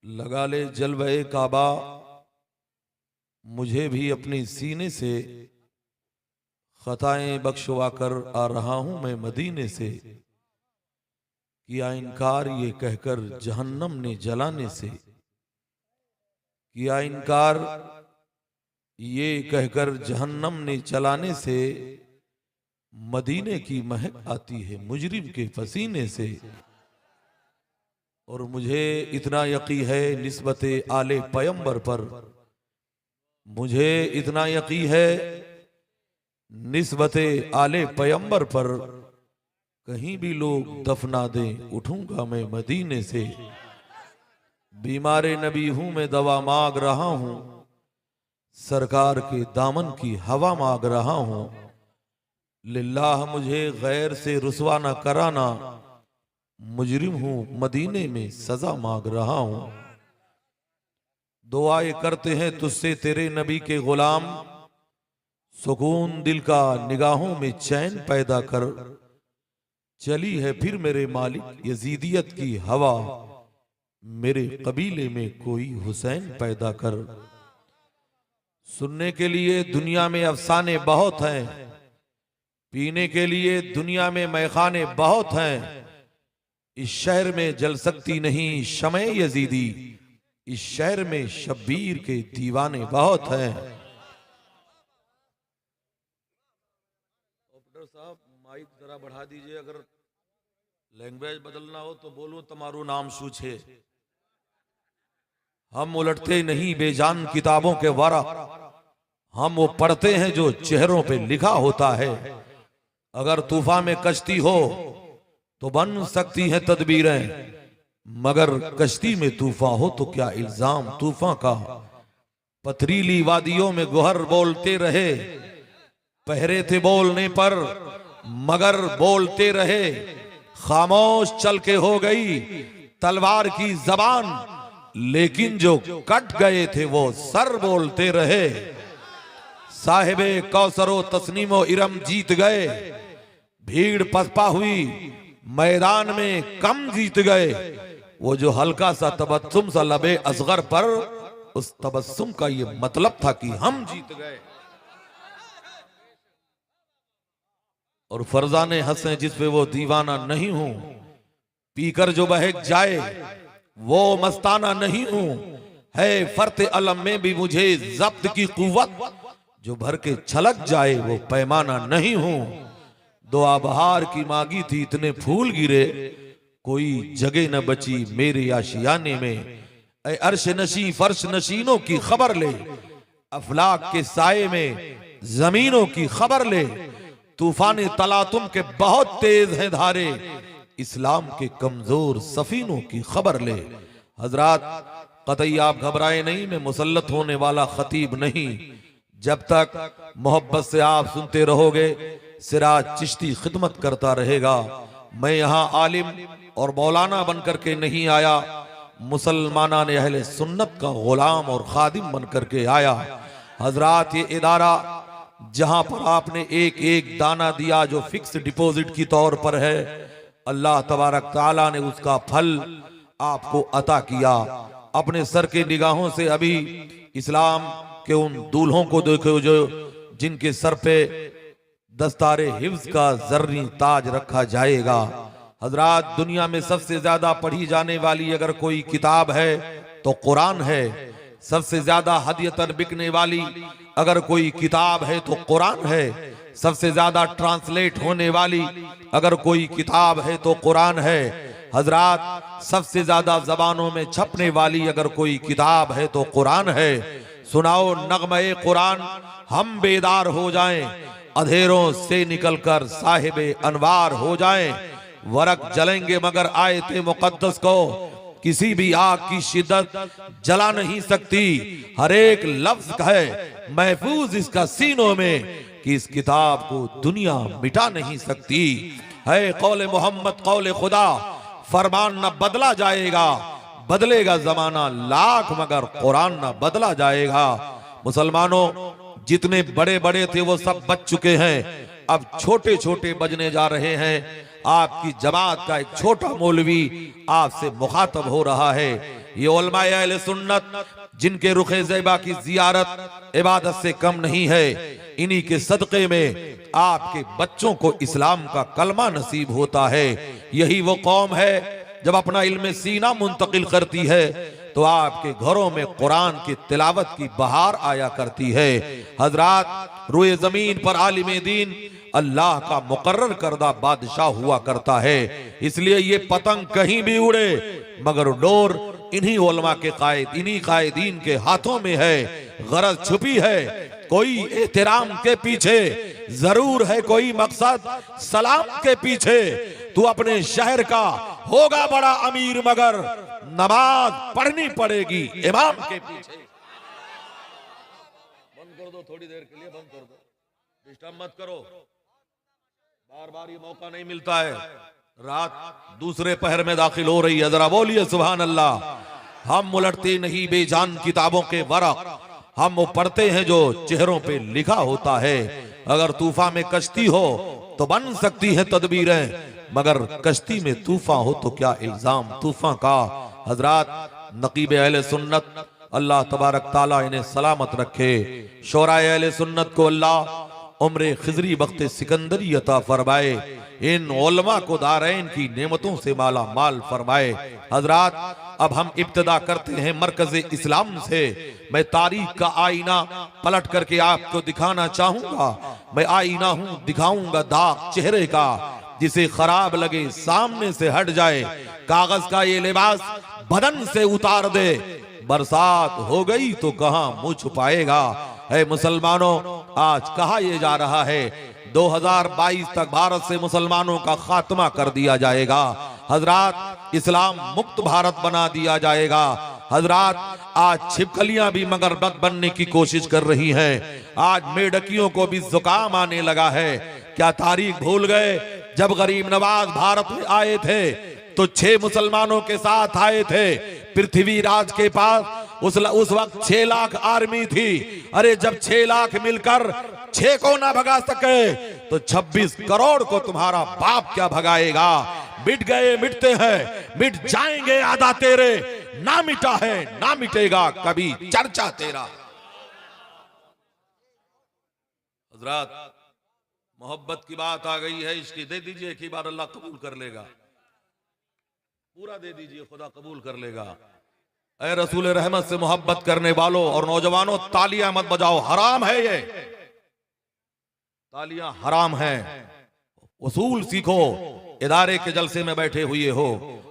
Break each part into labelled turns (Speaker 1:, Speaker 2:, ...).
Speaker 1: लगा ले जलवे काबा, मुझे भी अपने सीने से खताएं बख्शवा कर आ रहा हूं मैं मदीने से। किया इनकार ये कहकर जहन्नम ने जलाने से, किया इनकार ये कहकर जहन्नम ने जलाने से। मदीने की महक आती है मुजरिम के पसीने से। और मुझे इतना यकीन है निस्बते आले पैगंबर पर, मुझे इतना यकीन है निस्बते आले पैगंबर पर, कहीं भी लोग दफना दें उठूंगा मैं मदीने से। बीमारे नबी हूं मैं दवा मांग रहा हूं, सरकार के दामन की हवा मांग रहा हूं। लिल्लाह मुझे गैर से रुसवा न कराना, मुजरिम हूं मदीने में सजा मांग रहा हूं। दुआएं करते हैं तुझसे तेरे नबी के गुलाम, सुकून दिल का निगाहों में चैन पैदा कर। चली है फिर मेरे मालिक यजीदियत की हवा, मेरे कबीले में कोई हुसैन पैदा कर। सुनने के लिए दुनिया में अफसाने बहुत हैं, पीने के लिए दुनिया में मैखाने बहुत हैं। इस शहर में जल सकती नहीं शमे यजीदी, इस शहर में शब्बीर के दीवाने बहुत हैं। ऑपरेटर साहब माइक जरा बढ़ा दीजिए, अगर लैंग्वेज बदलना हो तो बोलो तुम्हारू नाम शू छे। हम उलटते नहीं बेजान किताबों के वारा, हम वो पढ़ते हैं जो चेहरों पे लिखा होता है। अगर तूफान में कश्ती हो तो बन सकती है तदबीरें, मगर कश्ती में तूफान हो तो क्या इल्जाम तूफान का। पथरीली वादियों में गुहर बोलते रहे, पहरे थे बोलने पर मगर बोलते रहे। खामोश चल के हो गई तलवार की जबान, लेकिन जो कट गए थे वो सर बोलते रहे। साहिबे कौसरो तस्नीमो इरम जीत गए, भीड़ पसपा हुई मैदान में कम जीत गए। वो जो हल्का सा तबस्सुम सा लबे असगर पर, उस तबस्सुम का ये मतलब था कि हम जीत गए। और फरजाने हंसे जिस पे वो दीवाना नहीं हूं, पीकर जो बहक जाए वो मस्ताना नहीं हूं। है फर्ते अलम में भी मुझे जब्त की कुव्वत, जो भर के छलक जाए वो पैमाना नहीं हूं। दुआ बहार की मांगी थी इतने फूल गिरे, कोई जगह न बची मेरे आशियाने में। ऐ अर्श नशी फर्श नशीनों की खबर ले, अफलाक के साए में जमीनों की खबर ले। तूफान तलातुम के बहुत तेज हैं धारे, इस्लाम के कमजोर सफीनों की खबर ले। हजरात कतई आप घबराए नहीं, मैं मुसल्लत होने वाला खतीब नहीं। जब तक मोहब्बत से आप सुनते रहोगे सिराज चिश्ती खिदमत करता रहेगा। मैं यहाँ आलिम और मौलाना बनकर के नहीं आया, मुसलमाना ने अहले सुन्नत का गुलाम और खादिम बनकर के आया। हजरात ये इदारा जहां पर आपने एक एक दाना दिया जो फिक्स डिपॉजिट की तौर पर है, अल्लाह तबारक ताला ने उसका फल आपको अता किया। अपने सर के निगाहों से अभी इस्लाम के उन दूल्हों को देखो जो जिनके सर पे दस्तारे हिफ्ज का जर्री ताज रखा जाएगा। हजरात दुनिया में सबसे ज्यादा पढ़ी जाने वाली अगर कोई किताब है तो कुरान है। सबसे ज्यादा हदियतन बिकने वाली अगर कोई किताब है तो कुरान है। सबसे ज्यादा ट्रांसलेट होने वाली अगर कोई किताब है तो कुरान है। हजरात सबसे ज्यादा जबानों में छपने वाली अगर कोई किताब है तो कुरान है। सुनाओ नगमे कुरान हम बेदार हो जाएं, अधेरों से निकलकर साहिबे अनवार हो जाएं। वरक जलेंगे मगर आयते मुकद्दस को किसी भी आग की शिद्दत जला नहीं सकती। हर एक लफ्ज है महफूज इसका सीनों में कि इस किताब को दुनिया मिटा नहीं सकती। है कौले मोहम्मद कौले खुदा, फरमान न बदला जाएगा, बदलेगा जमाना लाख मगर कुरान न बदला जाएगा। मुसलमानों जितने बड़े बड़े थे वो सब बच चुके हैं, अब छोटे छोटे बजने जा रहे हैं। आपकी जमात का एक छोटा मौलवी आपसे मुखातब हो रहा है। ये उलमाए अहले सुन्नत जिनके रुखे ज़ैबा की जियारत इबादत से कम नहीं है, इन्हीं के सदक़े में आपके बच्चों को इस्लाम का कलमा नसीब होता है। यही वो कौम है जब अपना इल्म सीना मुंतकिल करती है तो आपके घरों में कुरान की तिलावत की बहार आया करती है। हजरात, रुए जमीन पर आलिम दीन अल्लाह का मुकर्रर करदा बादशाह हुआ करता है, इसलिए ये पतंग कहीं भी उड़े मगर डोर इन्हीं उलमा के कायद, इन्हीं कायदीन के हाथों में है। गरज छुपी है कोई एहतराम के पीछे, जरूर है कोई मकसद सलाम के पीछे। तू अपने शहर का होगा बड़ा अमीर मगर नमाज पढ़नी पड़ेगी इमाम के पीछे। बंद कर दो, थोड़ी देर के लिए बंद कर दो, डिस्टर्ब मत करो, बार बार ये मौका नहीं मिलता है। रात दूसरे पहर में दाखिल हो रही है, जरा बोलिए सुभान अल्लाह। हम उलटते नहीं बेजान किताबों के वरक, हम वो पढ़ते हैं जो चेहरों पे लिखा होता है। अगर तूफा में कश्ती हो तो बन सकती है तदबीरें, मगर कश्ती में तूफा हो तो क्या इल्जाम तूफा का। हजरात, नकीब अहले सुन्नत अल्लाह तबारक ताला इन्हें सलामत रखे। शोराए अहले सुन्नत को अल्लाह उम्र खिजरी वक्त सिकंदरी अता फरमाए। इन उलमा को दारैन की नेमतों से माला माल फरमाए। हजरात, अब हम इब्तिदा करते हैं मरकज इस्लाम से। मैं तारीख का आईना पलट करके आपको दिखाना चाहूंगा। मैं आईना हूं, दिखाऊंगा दाग चेहरे का, जिसे खराब लगे सामने से हट जाए। कागज का ये लिबास बदन से उतार दे, बरसात हो गई तो कहां मुंह छुपाएगा। है मुसलमानों, आज कहा यह जा रहा है 2022 तक भारत से मुसलमानों का खात्मा कर दिया जाएगा। हजरात, इस्लाम मुक्त भारत बना दिया जाएगा। हजरात, आज छिपकलियां भी मगरमच्छ बनने की कोशिश कर रही हैं। आज मेढकियों को भी जुकाम आने लगा है। क्या तारीख भूल गए जब गरीब नवाज भारत में आए थे तो 6 मुसलमानों के साथ आए थे पृथ्वीराज के पास। उस वक्त 6 लाख आर्मी थी। अरे जब 6 लाख मिलकर 6 को ना भगा सके तो 26 करोड़ को तुम्हारा बाप क्या भगाएगा। मिट गए, मिटते हैं, मिट जाएंगे आधा तेरे, ना मिटा है ना मिटेगा कभी चर्चा तेरा। हजरात, मोहब्बत की बात आ गई है, इसकी दे दीजिए एक ही बार, अल्लाह कबूल कर लेगा। पूरा दे दीजिए, खुदा कबूल कर लेगा। ऐ रसूल रहमत से मोहब्बत करने वालों और नौजवानों, तालियां मत बजाओ, हराम है ये, तालियां हराम हैं। उसूल सीखो। इदारे के जलसे में बैठे हुए हो,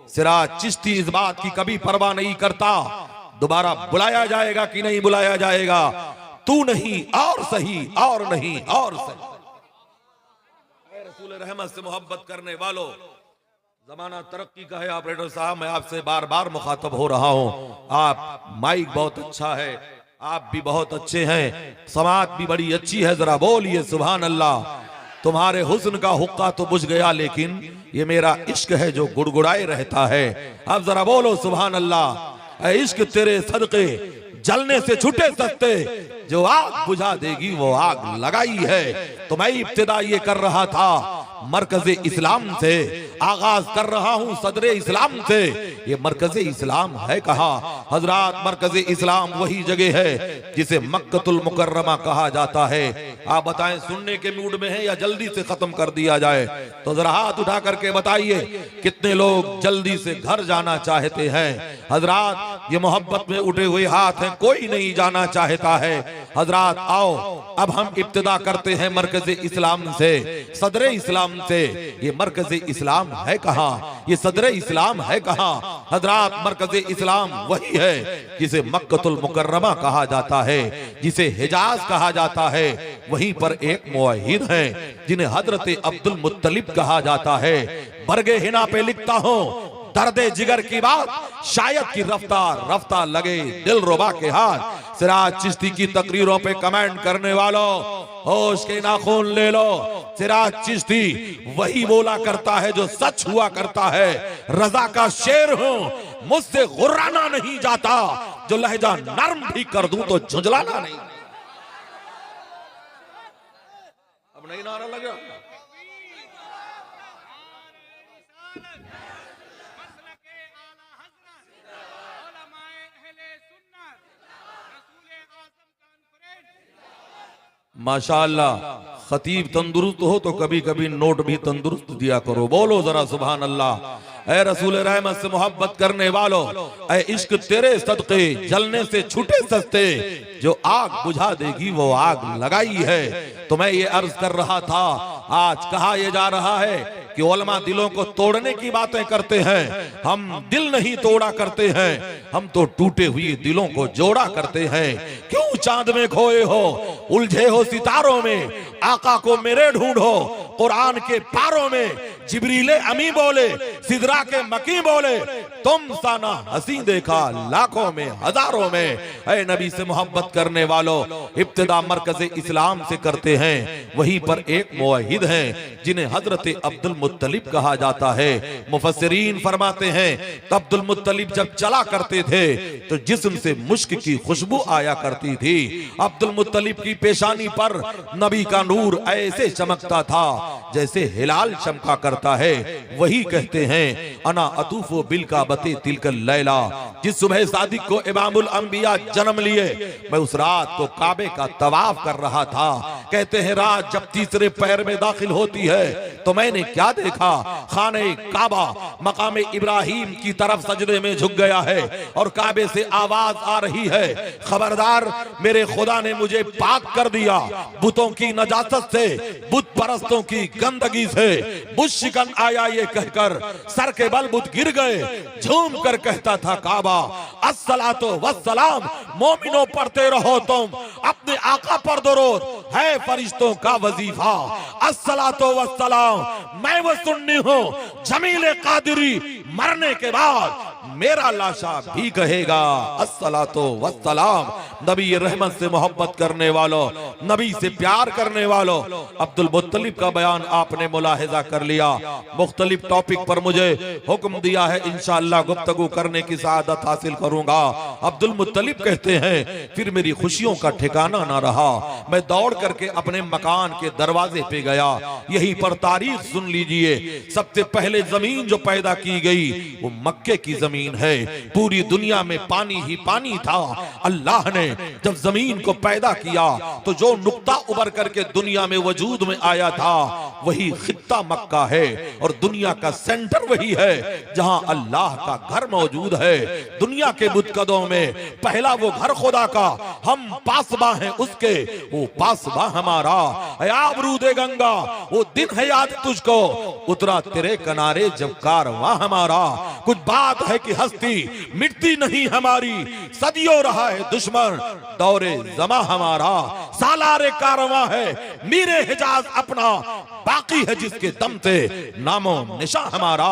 Speaker 1: सिराज चिश्ती इस बात की कभी परवाह नहीं करता दोबारा बुलाया जाएगा कि नहीं बुलाया जाएगा। तू नहीं और सही, और नहीं और सही। ऐ रसूल रहमत से मोहब्बत करने वालों, जमाना तरक्की का है। ऑपरेटर साहब, मैं आपसे बार बार मुखातब हो रहा हूं। आप माइक बहुत अच्छा है, आप भी बहुत अच्छे हैं, समात भी बड़ी अच्छी है, जरा बोलिए सुभान अल्लाह। तुम्हारे हुस्न का हुक्का तो बुझ गया, लेकिन ये मेरा इश्क है जो गुड़गुड़ाए रहता है। अब जरा बोलो सुभान अल्लाह। ऐ इश्क तेरे सदके जलने से छूटे सस्ते, जो आग बुझा देगी वो आग लगाई है। तो मैं इब्तिदा ये कर रहा था मरकज इस्लाम से, आगाज कर रहा हूं सदरे इस्लाम से। ये मरकज इस्लाम है कहाँ? हजरात, मरकज इस्लाम वही जगह है जिसे मक्कतुल मुकर्रमा कहा जाता है। आप बताएं, सुनने के मूड में है या जल्दी से खत्म कर दिया जाए? तो जरा हाथ उठा करके बताइए कितने लोग जल्दी से घर जाना चाहते हैं। हजरात, ये मोहब्बत में उठे हुए हाथ हैं, कोई नहीं जाना चाहता है। हजरात आओ, अब हम इब्तिदा करते हैं मरकज इस्लाम से, सदरे इस्लाम से। ये मरकज इस्लाम है कहाँ? ये सदरे इस्लाम है कहाँ? हजरात, मरकज इस्लाम वही है जिसे मक्कतुल मुकर्रमा कहा जाता है, जिसे हिजाज कहा जाता है। वहीं पर एक मुवहिद है जिन्हें हजरत अब्दुल मुत्तलिब कहा जाता है। बरगे हिना पे लिखता हूँ, दर्दे जिगर की बात शायद की रफ्तार रफ्तार लगे दिल रुबा के हाथ। सिराज चिश्ती की तकरीरों पे कमेंट करने वालों, होश के नाखून ले लो। सिराज चिश्ती वही बोला करता है जो सच हुआ करता है। रजा का शेर हूं, मुझसे गुर्राना नहीं जाता, जो लहजा नर्म भी कर दूं तो झुंझलाना नहीं। अब नहीं नारा लगा? माशाअल्लाह, खतीब तंदुरुस्त हो तो कभी कभी नोट भी तंदुरुस्त दिया करो। बोलो जरा सुभान अल्लाह। ऐ रसूल रहमत से मोहब्बत करने वालों, ऐ इश्क तेरे सदके जलने से छूटे सस्ते, जो आग बुझा देगी वो आग लगाई है। तो मैं ये अर्ज कर रहा था, आज कहा यह जा रहा है कि उलमा दिलों को तोड़ने की बातें करते हैं। हम दिल नहीं तोड़ा करते हैं, हम तो टूटे हुए दिलों को जोड़ा करते हैं। क्यों चांद में खोए हो, उलझे हो सितारों में, आका को मेरे ढूंढो। कुरान के पारों में जिब्रीले अमी बोले, सिदरा के मकी बोले, तुम साना हसी देखा लाखों में हजारों में। ऐ नबी से मोहब्बत करने वालों, इब्तिदा मरकज़े इस्लाम से करते हैं। वहीं पर एक मुवहिद हैं जिन्हें हजरत अब्दुल मुत्तलिब कहा जाता है। मुफस्सिरीन फरमाते हैं अब्दुल मुत्तलिब जब चला करते थे तो जिस्म से मुश्क की खुशबू आया करती थी। अब्दुल मुत्तलिब की पेशानी पर नबी का नूर ऐसे चमकता था जैसे हिलाल चमका करता है। वही कहते हैं अना अतूफो बिल का बते तिलकल लैला, जिस सुबह सादिक को इमामुल अंबिया जन्म लिए, मैं उस रात को काबे का तवाफ कर रहा था। कहते हैं रात जब तीसरे पैर में दाखिल होती है तो मैंने क्या देखा, खाने काबा मकाम इब्राहिम की तरफ सजदे में झुक गया है और काबे से आवाज आ रही है, खबरदार मेरे खुदा ने मुझे पाक कर दिया बुतों की नजासत से, बुत परस्तों की गंदगी से। बुत शिकन आया ये कहकर सर के बल बुत गिर गए। झूम कर कहता था काबा अस्सलातो वस्सलाम, मोमिनो पढ़ते रहो तुम अपने आका पर दरूद, है फरिश्तों का वजीफा। अस्सलातो वस्सलाम, मैं वो सुन्नी हूँ जमील कादिरी मरने के बाद मेरा लाशा भी कहेगा अस्सलातो वस्सलाम। नबी रहमत से मोहब्बत करने वालों, नबी से प्यार करने वालों, अब्दुल मुत्तलिब का बयान आपने मुलाहिजा कर लिया। मुख्तलिफ टॉपिक पर मुझे हुक्म दिया है, इंशाअल्लाह गुफ्तगू करने की सआदत हासिल करूंगा। अब्दुल मुत्तलिब कहते हैं फिर मेरी खुशियों का ठिकाना ना रहा, मैं दौड़ करके अपने मकान के दरवाजे पे गया। यहीं पर तारीख सुन लीजिए, सबसे पहले जमीन जो पैदा की गई वो मक्के की जमीन है। पूरी दुनिया में पानी ही पानी था। अल्लाह ने जब जमीन को पैदा किया तो जो नुक्ता उभर करके दुनिया में वजूद में आया था वही खित्ता मक्का है और दुनिया का सेंटर वही है जहां अल्लाह का घर मौजूद है। दुनिया के बुतकदों में पहला वो घर खुदा का, हम पासबा हैं उसके, वो पासबा हमारा। आबरूदे गंगा वो दिन है याद तुझको, उतरा तेरे किनारे जब कारवां हमारा। कुछ बात है कि हस्ती मिटती नहीं हमारी, सदियों रहा है दुश्मन दौरे जमा हमारा। सालारे कारवां है मीरे हिजाज अपना, बाकी है जिसके दम से नामो निशा हमारा।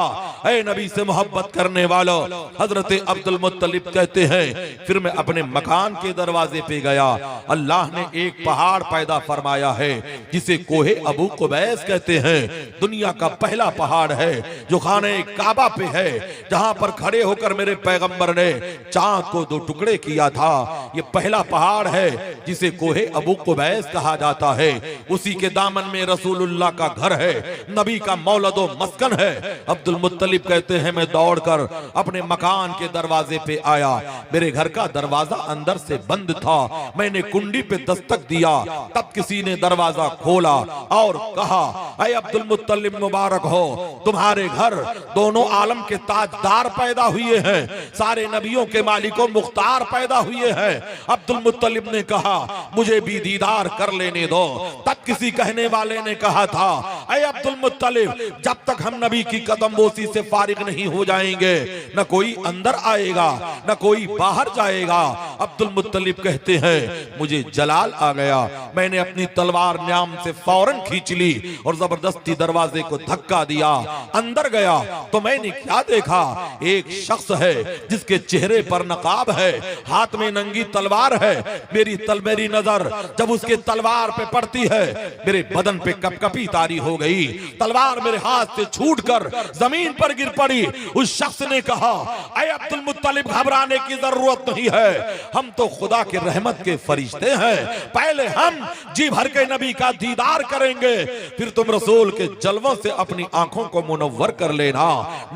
Speaker 1: ऐ नबी से मोहब्बत करने वालों, हजरत अब्दुल मुत्तलिब कहते हैं फिर मैं अपने मकान के दरवाजे पे गया। अल्लाह ने एक पहाड़ पैदा फरमाया है जिसे कोहे अबू कुबैस कहते हैं। दुनिया का पहला पहाड़ है जो खाने काबा पे है, जहां पर खड़े होकर मेरे पैगंबर ने चांद को दो टुकड़े किया था। ये पहला पहाड़ है जिसे कोहे अबू कुबैस कहा जाता है। उसी के दामन में रसूलुल्लाह का घर है, नबी का मौलदो मस्कन है। अब्दुल मुत्तलिब कहते हैं मैं दौड़कर अपने मकान के दरवाजे पे आया। मेरे घर का दरवाजा अंदर से बंद था। मैंने कुंडी पे दस्तक दिया, तब किसी ने दरवाजा खोला और कहा ऐ अब्दुल मुत्तलिब मुबारक हो, तुम्हारे घर दोनों आलम के ताजदार पैदा हुए हैं, सारे नबियों के मालिकों मुख्तार पैदा हुए हैं। अब्दुल मुत्तलिब ने कहा मुझे भी दीदार कर लेने दो। तब किसी कहने वाले ने कहा था ऐ अब्दुल मुत्तलिब, जब तक हम नबी की कदमबोसी से फारिग नहीं हो जाएंगे न कोई अंदर आएगा न कोई बाहर जाएगा। अब्दुल मुत्तलिब कहते हैं मुझे जलाल आ गया, मैंने अपनी तलवार न्याम से फौरन खींच ली और जबरदस्ती दरवाजे को धक्का दिया। अंदर गया तो मैंने क्या देखा, एक शख्स है जिसके चेहरे पर नकाब है, हाथ में नंगी तलवार है। मेरी नजर जब उसके तलवार पे पड़ती है मेरे बदन पे कपकपी तारी हो गई, तलवार मेरे हाथ से छूटकर जमीन पर गिर पड़ी। उस शख्स ने कहा, ऐ अब्दुल मुत्तलिब, घबराने की जरूरत नहीं है, हम तो खुदा के रहमत के फरिश्ते हैं। पहले हम जी भर के नबी का दीदार करेंगे, फिर तुम रसूल के जलवों से अपनी आंखों को मुनव्वर कर लेना।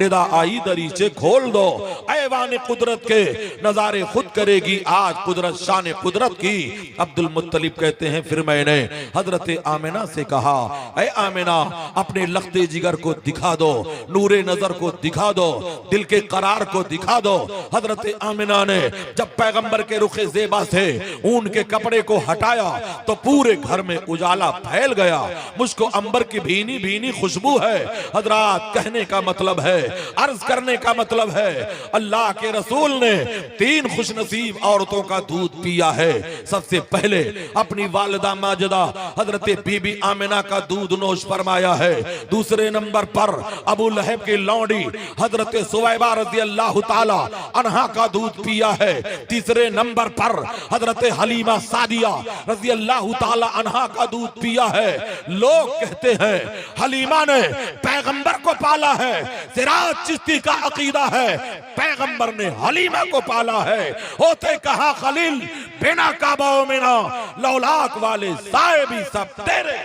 Speaker 1: निदा आई दरीचे खोल दो, ऐवान कुदरत के नजारे खुद करेगी आज कुदरत शान कुदरत की। अब्दुल मुत्तलिब कहते हैं, फिर मैंने हजरत आमिना से कहा, ऐ आमिना, अपने लख्ते जिगर को दिखा दो, नूरे नजर को दिखा दो, दिल के करार को दिखा दो। हजरत आमिना ने जब पैगंबर के रुखे ज़ेबा से ऊन के कपड़े को हटाया तो पूरे घर में उजाला फैल गया। मुझको अंबर की भीनी भीनी खुशबू है। हजरात, कहने का मतलब है, अर्ज करने का मतलब है, अल्लाह के रसूल ने 3 खुशनसीब औरतों का दूध पिया है। सबसे पहले अपनी वालिदा माजिदा हजरत बीबी आमिना का दूध नोश फरमाया है। दूसरे नंबर पर अबू लहब की लौंडी हजरत सुवैबा रज़ियल्लाहु ताला अन्हा का दूध पिया है। तीसरे नंबर पर हजरत हलीमा सादिया रज़ियल्लाहु ताला अन्हा का दूध पिया है। लोग कहते हैं हलीमा ने पैगंबर को पाला है। सिराज चिश्ती का अकीदा है, पैगंबर ने हलीमा को पाला है। होते कहा खलील, बिना काबा मिना, लौलाक वाले साए भी सब तेरे।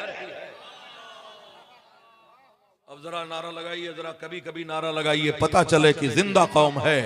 Speaker 1: अब जरा नारा लगाइए, जरा कभी कभी नारा लगाइए, पता चले कि जिंदा कौम है।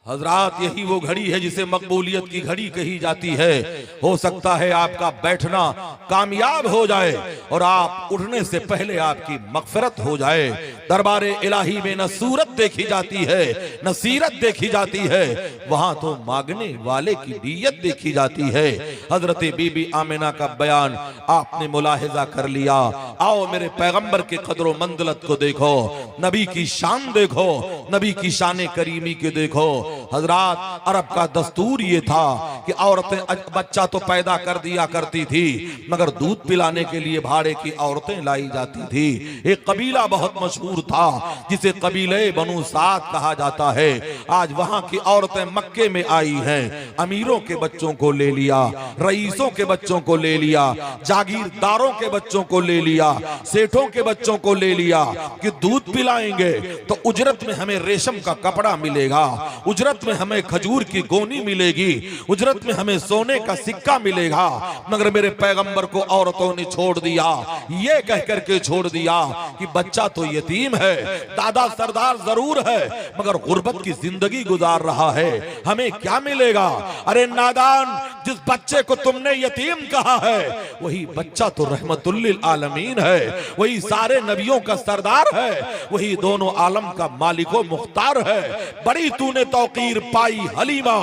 Speaker 1: हजरात, यही वो घड़ी है जिसे मकबूलियत की घड़ी कही जाती है। हो सकता है आपका बैठना कामयाब हो जाए और आप उठने से पहले आपकी मगफिरत हो जाए। दरबारे इलाही में न सूरत देखी जाती है न सीरत देखी जाती है, वहां तो मांगने वाले की नीयत देखी जाती है। हजरत बीबी आमिना का बयान आपने मुलाहिजा कर लिया। आओ मेरे पैगंबर के कदर मंदलत को देखो, नबी की शान देखो, नबी की शान करीमी के देखो। हजरात, अरब का दस्तूर ये था कि औरतें बच्चा तो पैदा कर दिया करती थी, मगर दूध पिलाने के लिए भाड़े की औरतें लाई जाती थी। एक कबीला बहुत मशहूर था जिसे कबीले बनु साद कहा जाता है। आज वहां की औरतें मक्के में आई हैं, अमीरों के बच्चों को ले लिया, रईसों के बच्चों को ले लिया, जागीरदारों के बच्चों को ले लिया, सेठों के बच्चों को ले लिया कि दूध पिलाएंगे तो उजरत में हमें रेशम का कपड़ा मिलेगा, उजरत में हमें खजूर की गोनी मिलेगी, उजरत में हमें सोने का सिक्का मिलेगा। मगर मेरे पैगंबर को औरतों ने छोड़ दिया, ये कह करके छोड़ दिया कि बच्चा तो यतीम है, दादा सरदार जरूर है, मगर गुर्बत की जिंदगी गुजार रहा है, हमें क्या मिलेगा। अरे नादान, जिस बच्चे को तुमने यतीम कहा है वही बच्चा तो रहमतुल लिल आलमीन है, वही सारे नबियों का सरदार है, वही दोनों आलम का मालिको मुख्तार है। बड़ी तूने तौकीर पाई हलीमा,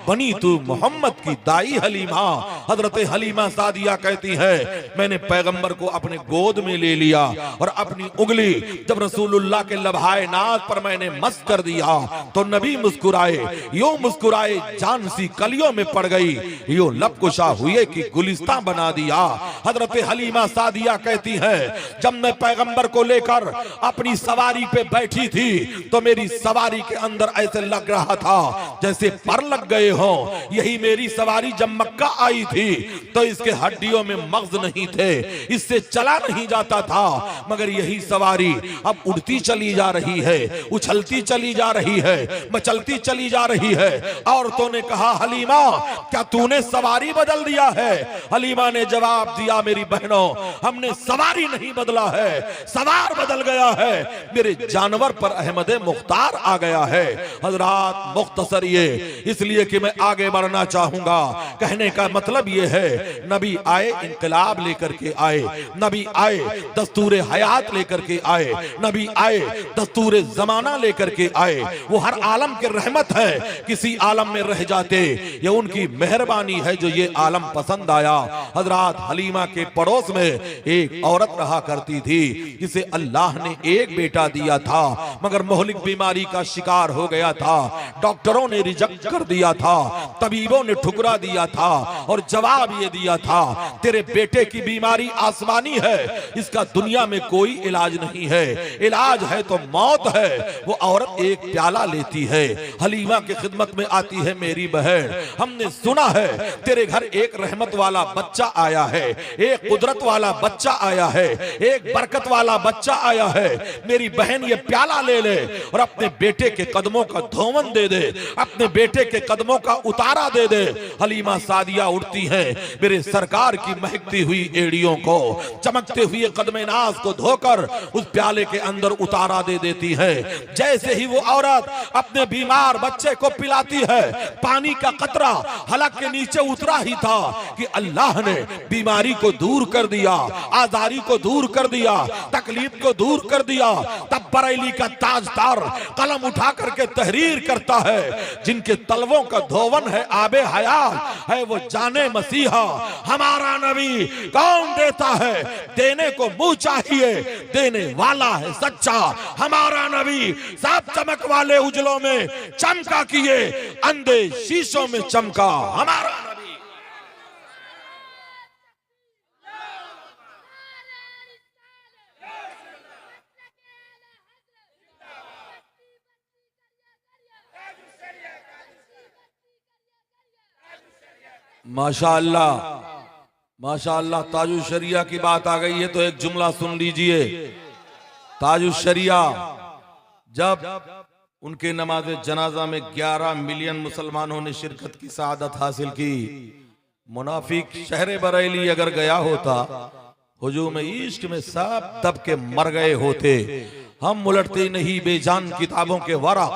Speaker 1: बनी तू मोहम्मद की दाई हलीमा। हजरत हलीमा सादिया कहती है, मैंने पैगंबर को अपने गोद में ले लिया और अपनी उंगली जब रसूलुल्लाह के लबहाए नाज पर मैंने मस कर दिया तो नबी मुस्कुराए, यूं मुस्कुराए जान सी कलियों में पड़ गई, यूं लब कुशा हुए कि गुलिस्तां बना दिया। हजरत हलीमा सादिया कहती है, जब मैं पैगंबर को लेकर अपनी सवारी पे बैठी थी तो मेरी सवारी के अंदर ऐसे लग रहा था जैसे पर लग गए हो। यही मेरी सवारी जब मक्का आई थी तो इसके हड्डियों में मग्ज नहीं थे, इससे चला नहीं जाता था, मगर यही सवारी अब उड़ती चली जा रही है, उछलती चली जा रही है, मचलती चली जा रही है। औरतों ने कहा, हलीमा क्या तूने सवारी बदल दिया है? हलीमा ने जवाब दिया, मेरी बहनों, हमने सवारी नहीं बदला है, सवार बदल गया है, मेरे जानवर पर अहमद मुख्तार आ गया है। हजरात, मुख्तसर ये इसलिए कि मैं आगे बढ़ना चाहूंगा, कहने का मतलब ये है, नबी आए इंकलाब लेकर के आए, नबी आए दस्तूर हयात लेकर के आए, नबी आए दस्तूर जमाना लेकर के आए। वो हर आलम के रहमत है, किसी आलम में रह जाते, ये उनकी मेहरबानी है जो ये आलम पसंद आया। हजरात, हलीमा के पड़ोस में एक औरत रहा करती थी जिसे अल्लाह ने एक बेटा दिया था, मगर मोहलिक बीमारी का शिकार हो गया था, डॉक्टरों ने रिजेक्ट कर दिया था। था, तबीबों ने ठुकरा दिया था और जवाब ये दिया था तेरे बेटे की बीमारी आसमानी है, इसका दुनिया में कोई इलाज नहीं है, इलाज है तो मौत है। वो औरत एक प्याला लेती है, हलीमा की खिदमत में आती है, मेरी बहन हमने सुना है तेरे घर एक रहमत वाला बच्चा आया है, एक कुदरत वाला बच्चा आया है, एक बरकत वाला बच्चा आया है, मेरी बहन ये प्याला ले ले और अपने बेटे के कदमों का धोवन दे दे, अपने बेटे के कदमों का उतारा दे दे। हलीमा सादिया उठती हैं, मेरे सरकार की महकती हुई एड़ियों को, चमकते हुए कदमे नाज को धोकर उस प्याले के अंदर उतारा दे देती है। जैसे ही वो औरत अपने बीमार बच्चे को पिलाती है, पानी का कतरा हलक के नीचे उतरा ही था कि अल्लाह ने बीमारी को दूर कर दिया, आजारी को दूर कर दिया, तकलीफ को दूर कर दिया। तब बरेली का ताजदार कलम उठा करके तहरीर करता है, जिनके तलवों का धोवन है आबे हयात है, वो जाने मसीहा हमारा नबी कौन देता है, देने को मुंह चाहिए, देने वाला है सच्चा हमारा नबी। सब चमक वाले उजलों में चमका किए, अंधे शीशों में चमका हमारा नबी। माशाअल्लाह माशाअल्लाह, ताजुल शरिया की बात आ गई है तो एक जुमला सुन लीजिए। ताजुल शरिया, जब उनके नमाज जनाजा में 11 मिलियन मुसलमानों ने शिरकत की सआदत हासिल की, मुनाफिक शहर बरेली अगर गया होता, हुजूम इश्क में सब दब के मर गए होते। हम उलटते नहीं बेजान किताबों के वरा,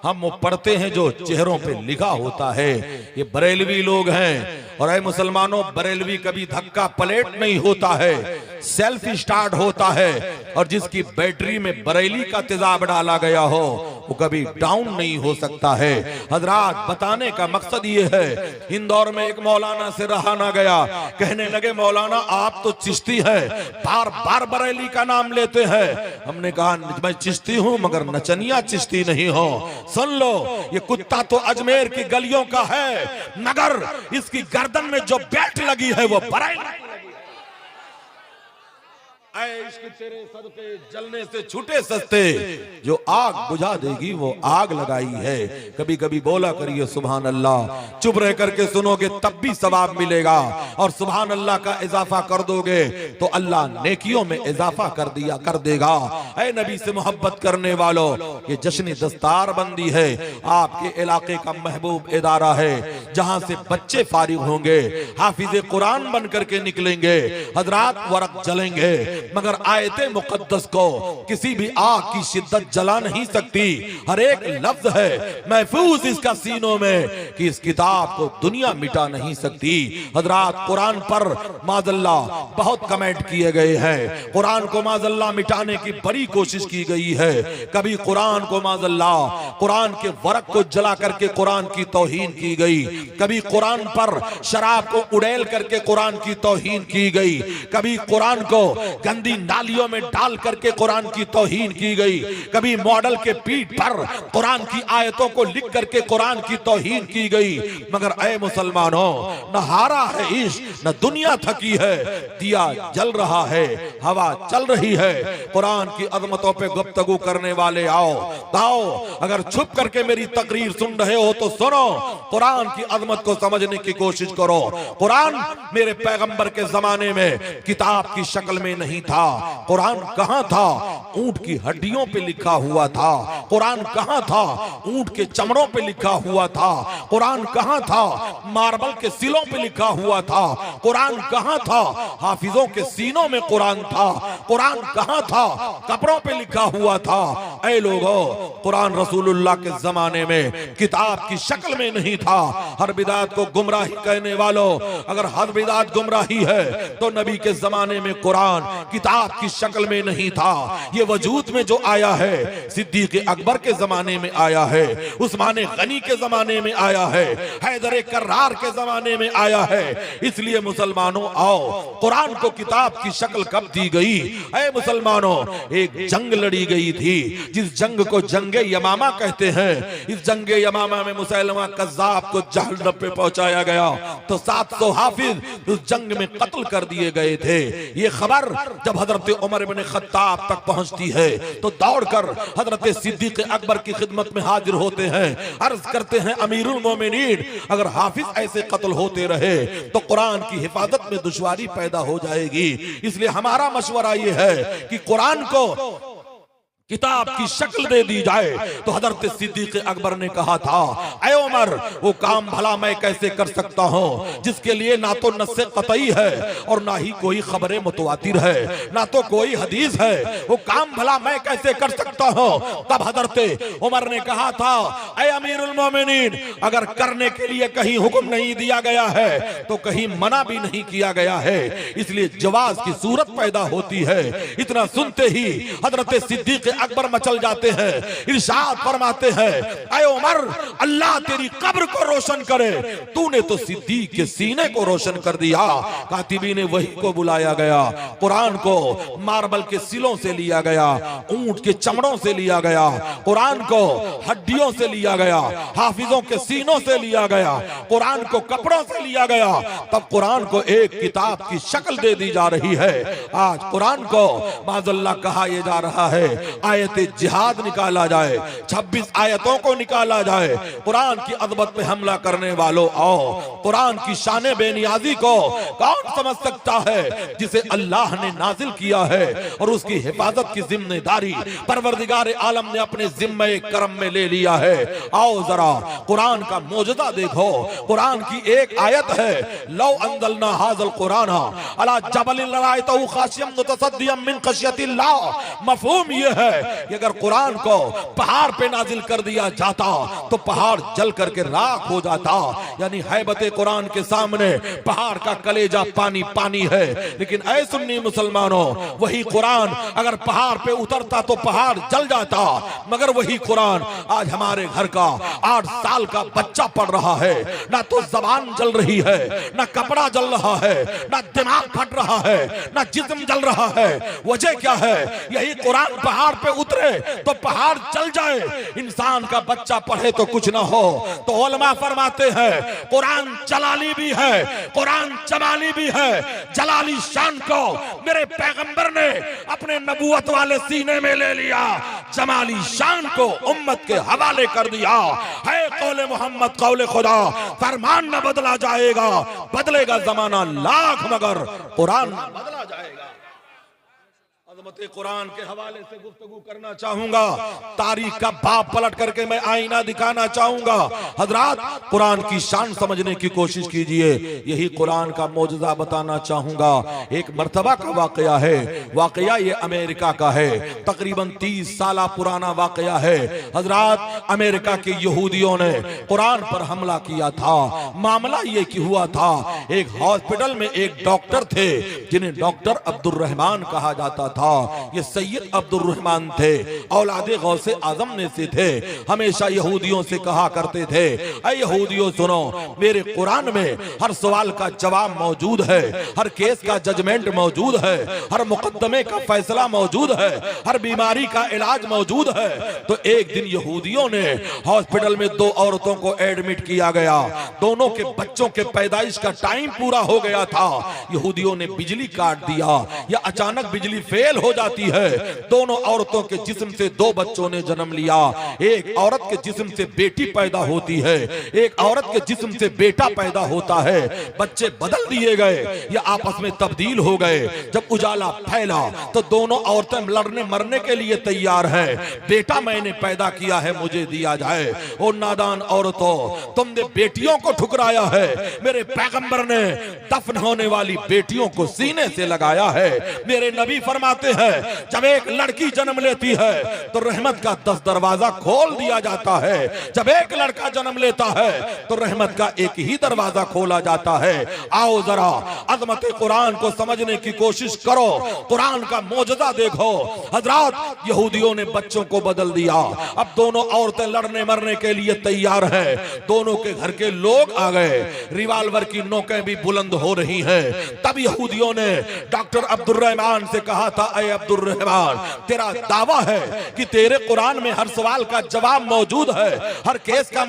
Speaker 1: हम वो पढ़ते हैं जो चेहरों पे लिखा होता है। ये बरेलवी लोग हैं, और ऐ मुसलमानों, बरेलवी कभी धक्का पलेट नहीं होता है, सेल्फ स्टार्ट होता है, और जिसकी बैटरी में बरेली का तेजाब डाला गया हो वो कभी डाउन नहीं हो सकता है। हजरात, बताने का मकसद ये है, इंदौर में एक मौलाना से रहा ना गया, कहने लगे मौलाना आप तो चिश्ती है, बार बार बरेली का नाम लेते हैं। हमने कहा मैं चिश्ती हूं मगर नचनिया चिश्ती नहीं हो। सुन लो, ये कुत्ता तो अजमेर की गलियों का है, मगर इसकी गर्दन में जो बेल्ट लगी है वो बरेली। इश्क तेरे सदके जलने से छूटे सस्ते, जो आग बुझा देगी वो आग लगाई है। कभी कभी बोला करिए सुभान अल्लाह, चुप रह करके सुनोगे तब भी सवाब मिलेगा, और सुभान अल्लाह का इजाफा कर दोगे तो अल्लाह नेकियों में इजाफा कर देगा। ऐ नबी से मोहब्बत करने वालों, ये जश्न दस्तार बंदी है, आपके इलाके का महबूब इदारा है, जहां से बच्चे फारिग होंगे, हाफिज कुरान बन करके निकलेंगे, हजरात वरक जलेंगे, मगर आयते मुकद्दस को किसी भी आग की शिद्दत जला नहीं सकती। हर एक लफ्ज है महफूज इसका सीनों में कि इस किताब को दुनिया मिटा नहीं सकती। हजरात, कुरान पर माज़अल्लाह बहुत कमेंट किए गए हैं, कुरान को माज़अल्लाह मिटाने की बड़ी कोशिश की गई है। कभी कुरान को माज़अल्लाह कुरान के वरक को जला करके कुरान की तौहीन की गई, कभी कुरान पर शराब को उड़ेल करके कुरान की तौहीन की गई, कभी कुरान को गंदी नालियों में डाल करके कुरान की तौहीन की गई, कभी मॉडल के पीठ पर कुरान की आयतों को लिख करके कुरान की तौहीन की गई। मगर ऐ मुसलमानों, न हारा है इश्क, न दुनिया थकी है, दिया जल रहा है, हवा चल रही है। कुरान की अजमतों पे गुफ्तगू करने वाले आओ। अगर छुप करके मेरी तकरीर सुन रहे हो तो सुनो, कुरान की अजमत को समझने की कोशिश करो। कुरान मेरे पैगंबर के जमाने में किताब की शक्ल में नहीं था। कुरान कहां था? ऊंट की हड्डियों पे लिखा हुआ था। कुरान कहां था? ऊंट के चमड़ों पे लिखा हुआ था। कुरान कहां था? मार्बल के सिलों पे लिखा हुआ था। कुरान कहां था? हाफिजों के सीनों में कुरान था। कुरान कहां था? कपड़ों पे लिखा हुआ था। ऐ लोगों, कुरान रसूलुल्लाह के जमाने में किताब की शक्ल में नहीं था। हर बिदात को गुमराही कहने वालों, अगर हर बिदात गुमराही है तो नबी के जमाने में कुरान किताब की शक्ल में नहीं था। ये वजूद में जो आया है सिद्दीक अकबर के जमाने में आया है, उस्मान गनी के जमाने में आया है, हैदर कर्रार के जमाने में आया है। इसलिए मुसलमानों आओ, कुरान को किताब की शक्ल कब दी गई? ऐ मुसलमानों, एक जंग लड़ी गई थी जिस जंग को जंगे यमामा कहते हैं। इस जंगे यमामा में मुसैलमा कज़्ज़ाब को जहन्नम पे पहुंचाया गया तो 700 हाफिज उस जंग में कत्ल कर दिए गए थे। ये खबर जब हजरत उमर इब्न खत्ताब तक पहुंचती है तो दौड़कर हजरत सिद्दीक अकबर की खिदमत में हाजिर होते हैं, अर्ज करते हैं अमीरुल मोमिनीन, अगर हाफिज ऐसे कत्ल होते रहे तो कुरान की हिफाजत में दुश्वारी पैदा हो जाएगी। इसलिए हमारा मशवरा ये है कि कुरान को किताब की शक्ल दे दी जाए। तो हजरत सिद्दीक अकबर ने कहा था, ऐ उमर, वो काम भला मैं कैसे कर सकता हूँ जिसके लिए ना तो नस्से कतई है और ना ही कोई खबरें मुतवातिर है, ना तो कोई हदीस है, वो काम भला मैं कैसे कर सकता हूँ? तब हजरत उमर ने कहा था, ऐ अमीरुल मोमिनीन, अगर करने के लिए कहीं हुक्म नहीं दिया गया है तो कहीं मना भी नहीं किया गया है, इसलिए जवाज की सूरत पैदा होती है। इतना सुनते ही हजरत सिद्दीक अकबर मचल जाते हैं, इरशाद फरमाते हैं, ऐ उमर, अल्लाह तेरी कब्र को रोशन करे, तूने तो सिद्दीक के सीने को रोशन कर दिया। कातिबी ने वही को बुलाया गया, कुरान को मार्बल के सिलों से लिया गया, ऊंट के चमड़ों से लिया गया, कुरान को हड्डियों से लिया गया, हाफिजों के सीनों से लिया गया, कुरान को कपड़ों से लिया गया, तब कुरान को एक किताब की शक्ल दे दी जा रही है। आज कुरान को माज़अल्लाह कहा यह जा रहा है आयत जिहाद निकाला जाए, 26 आयतों को निकाला जाए। कुरान की अज़मत पे हमला करने वालों आओ, कुरान की शान बेनियाजी को कौन समझ सकता है जिसे अल्लाह ने नाजिल किया है और उसकी हिफाजत की जिम्मेदारी परवरदिगार आलम ने अपने जिम्मे करम में ले लिया है। आओ जरा कुरान का मौजूदा देखो। कुरान की एक आयत है, लौ अंज़लना हाज़ल कुरान अला जबलिन लरायतहु खाशियम मुतसद्दियम मिन खशियतिल्लाह। मफहूम ये है कि अगर कुरान को पहाड़ पे नाजिल कर दिया जाता तो पहाड़ जल करके राख हो जाता। यानी हैबत कुरान के सामने पहाड़ का कलेजा पानी पानी है। लेकिन ऐ सुन्नी मुसलमानों, वही कुरान अगर पहाड़ पे उतरता तो पहाड़ जल जाता, मगर वही कुरान आज हमारे घर का 8 साल का बच्चा पढ़ रहा है, ना तो जबान जल रही है, ना कपड़ा जल रहा है, ना दिमाग फट रहा है, ना जिस्म जल रहा है। वजह क्या है? यही कुरान पहाड़ पे उतरे तो पहाड़ चल जाए। इंसान का बच्चा पढ़े तो कुछ ना हो। तो उलमा फरमाते हैं कुरान जलाली भी है, कुरान जमाली भी है। जलाली शान को मेरे पैगंबर ने अपने नबूवत वाले सीने में ले लिया, जमाली शान को उम्मत के हवाले कर दिया है। कौले मोहम्मद कौले खुदा, फरमान न बदला जाएगा, बदलेगा जमाना लाख मगर कुरान बदला जाएगा। अज़मत कुरान के हवाले से गुफ्तगू करना चाहूंगा, तारीख का बाप पलट करके मैं आईना दिखाना चाहूंगा। हजरात, कुरान की शान समझने की कोशिश कीजिए, यही कुरान का मौजज़ा बताना चाहूंगा। एक मर्तबा का वाकया है, वाकया ये अमेरिका का है, तकरीबन 30 साल पुराना वाकया है। हजरात, अमेरिका के यहूदियों ने कुरान पर हमला किया था। मामला ये कि हुआ था, एक हॉस्पिटल में एक डॉक्टर थे जिन्हें डॉक्टर अब्दुल रहमान कहा जाता था। ये सैयद अब्दुल रहमान थे, औलादे गौसे आजम में से थे। हमेशा यहूदियों से कहा करते थे, ऐ यहूदियों सुनो, मेरे कुरान में हर सवाल का जवाब मौजूद है, हर केस का जजमेंट मौजूद है, हर मुकदमे का फैसला मौजूद है, हर बीमारी का इलाज मौजूद है। तो एक दिन यहूदियों ने हॉस्पिटल में 2 औरतों को एडमिट किया गया। दोनों के बच्चों के पैदाइश का टाइम पूरा हो गया था। यहूदियों ने बिजली काट दिया या अचानक बिजली फेल हो जाती है। दोनों औरतों के जिस्म से 2 बच्चों ने जन्म लिया। एक औरत के जिस्म से बेटी पैदा होती है, एक औरत के जिस्म से बेटा पैदा होता है। बच्चे बदल दिए गए या आपस में तब्दील हो गए। जब उजाला फैला तो दोनों औरतें लड़ने मरने के लिए तैयार हैं। बेटा मैंने पैदा किया है, मुझे दिया जाए। ओ नादान औरतों, तुमने बेटियों को ठुकराया है। मेरे पैगंबर ने दफन होने वाली बेटियों को सीने से लगाया है। मेरे नबी फरमाते फरमाते हैं जब एक लड़की जन्म लेती है तो रहमत का 10 दरवाजा खोल दिया जाता है, जब एक लड़का जन्म लेता है तो रहमत का एक ही दरवाजा खोला जाता है। आओ जरा अजमत कुरान को समझने की कोशिश करो, कुरान का मौजज़ा देखो। हजरात, यहूदियों ने बच्चों को बदल दिया, अब दोनों औरतें लड़ने मरने के लिए तैयार है, दोनों के घर के लोग आ गए, रिवाल्वर की नोकें भी बुलंद हो रही हैं। तब यहूदियों ने डॉक्टर अब्दुर्रहमान से कहा था, अय अब्दुर्रहमान, तेरा दावा है कि तेरे कुरान में हर सवाल का जवाब मौजूद है, हर केस का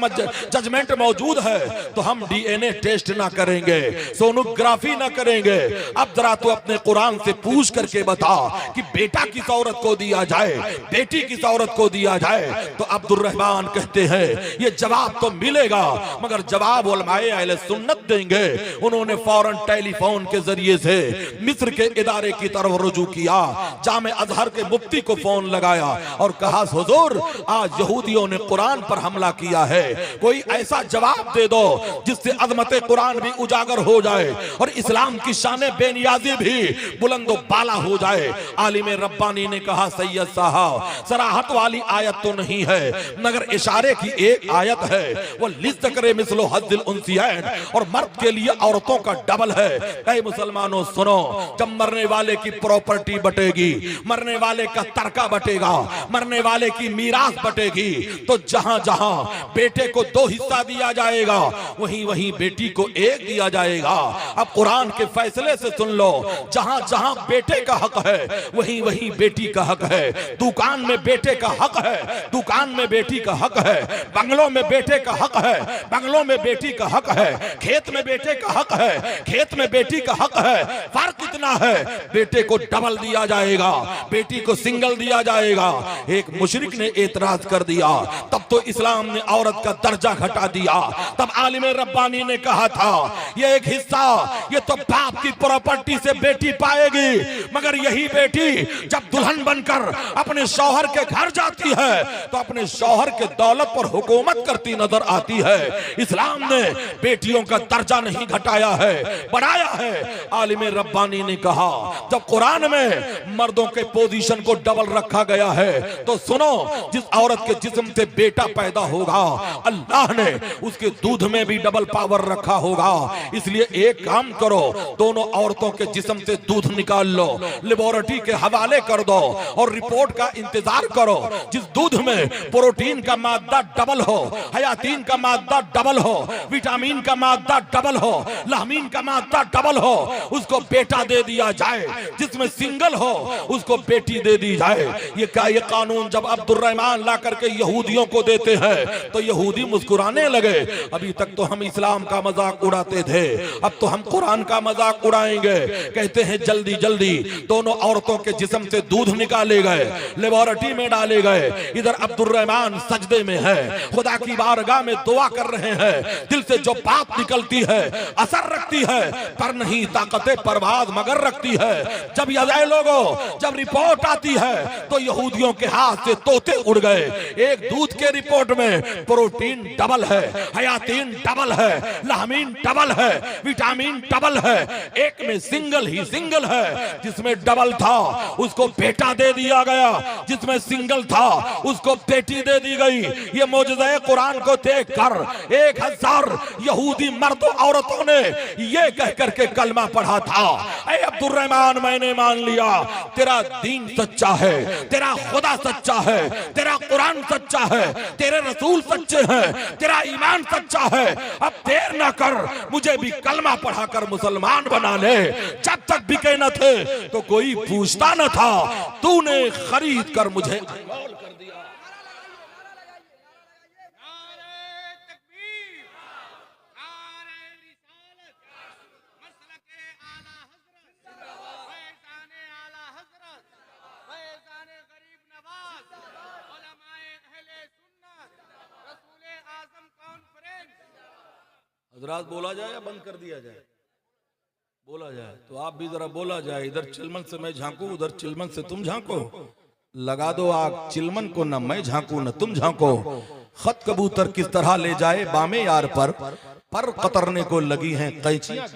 Speaker 1: जजमेंट मौजूद है, तो हम डीएनए टेस्ट ना करेंगे, सोनोग्राफी ना करेंगे। अब जरा तू अपने कुरान से पूछ करके बता कि बेटा किस औरत को दिया जाए, बेटी किस औरत को दिया जाए। तो अब्दुर्रहमान कहते हैं ये जवाब तो मिलेगा, मगर जवाब उलमाए अहले सुन्नत देंगे। उन्होंने फौरन टेलीफोन के जरिए से मिस्र के इदारे की तरफ रुजू किया, जामे अजहर के मुफ्ती को फोन लगाया और कहा, हुजूर आज यहूदियों ने कुरान पर हमला किया है, कोई ऐसा जवाब दे दो जिससे अजमत कुरान भी उजागर हो जाए और इस्लाम की शान बेनियाजी भी बुलंदो बाला हो जाए। आलिम रब्बानी ने कहा, सैयद साहब, सराहत वाली आयत तो नहीं है, मगर इशारे की एक आयत है, वो लिज़्ज़करे मिस्लो हज़्ज़िल उन्सियैन, और मर्द के लिए औरतों का डबल है। ऐ मुसलमानों सुनो, जब मरने वाले की प्रॉपर्टी बटेगी, मरने वाले का तरका बटेगा, मरने वाले की मीरास बटेगी, तो जहां जहां बेटे को 2 हिस्सा दिया जाएगा वहीं वहीं बेटी को 1 दिया जाएगा। अब कुरान के फैसले से सुन लो, जहां जहां बेटे का हक है वहीं वहीं बेटी का हक है। दुकान में बेटे का हक है, दुकान में बेटी का हक है, बंगलों में बेटे का हक है, बंगलों में बेटी का हक है, खेत में बेटे का हक है, खेत में बेटी का हक है। फर्क कितना है, बेटे को डबल दिया जाएगा, बेटी को सिंगल दिया जाएगा। एक मुशरिक ने एतराज कर दिया, तब तो इस्लाम ने औरत का दर्जा घटा दिया। तब आलिम रब्बानी ने कहा था, ये एक हिस्सा, ये तो बाप की प्रॉपर्टी से बेटी पाएगी, मगर यही बेटी जब दुल्हन बनकर अपने शौहर के घर जाती है तो अपने शौहर के दौलत पर हुकूमत करती नजर आती है। इस्लाम ने बेटियों का दर्जा नहीं घटाया है, बढ़ाया है। आलिम रब्बानी ने कहा, जब कुरान में मर्दों के पोजीशन को डबल रखा गया है तो सुनो, जिस औरत के जिस्म से बेटा पैदा होगा अल्लाह ने उसके दूध में भी डबल पावर रखा होगा। इसलिए एक काम करो, दोनों औरतों के जिस्म से दूध निकाल लो, लेबोरेटरी के हवाले कर दो और रिपोर्ट का इंतजार करो। जिस दूध में प्रोटीन का मादा डबल हो, हयातीन का मादा डबल हो, विटामिन का मादा डबल हो, लामीन का मादा डबल हो, उसको बेटा दे दिया जाए। जिसमें सिंगल हो उसको बेटी दे दी जाए। ये क्या, ये कानून जब अब्दुर्रहमान ला करके यहूदियों को देते हैं तो यहूदी मुस्कुराने लगे। अभी तक तो हम इस्लाम का मजाक उड़ाते थे, अब तो हम कुरान का मजाक उड़ाएंगे। कहते हैं जल्दी जल्दी दोनों औरतों के जिस्म से दूध निकाले गए, लेबोरेटरी में डाले गए। इधर अब्दुर्रहमान सजदे में है, खुदा की बारगाह में दुआ कर रहे हैं। दिल से जो बात निकलती है असर रखती है, पर नहीं ताकते परवाज मगर रखती है। जब ये लोगों, जब रिपोर्ट आती है तो यहूदियों के हाथ से तोते उड़ गए। एक दूध के रिपोर्ट में प्रोटीन डबल है, हयातीन डबल है, लामीन डबल है, विटामिन डबल है, एक में सिंगल ही सिंगल है। जिसमें डबल था उसको बेटा दे दिया गया, जिसमें सिंगल था उसको बेटी दे दी गई। ये मौजज़ा कुरान को देखकर 1000 यहूदी मर्दों औरतों ने ये कह करके कलमा पढ़ा था, ऐ अब्दुर्रहमान मैंने मान लिया तेरा दीन सच्चा है, तेरा खुदा सच्चा है, तेरा कुरान सच्चा है, तेरे रसूल सच्चे हैं, तेरा ईमान सच्चा है। अब देर ना कर, मुझे भी कलमा पढ़ाकर मुसलमान बना ले। जब तक बिके न थे तो कोई पूछता न था, तूने खरीद कर मुझे अनमोल कर दिया। हजरात बोला जाए या बंद कर दिया जाए? बोला जाए तो आप भी जरा बोला जाए। इधर चिलमन से मैं झांकू, उधर चिलमन से तुम झांको। लगा दो आग चिलमन को, न मैं झांकू न तुम झांको। खत कबूतर किस तरह ले जाए बामे यार पर कतरने को लगी हैं कैचियां।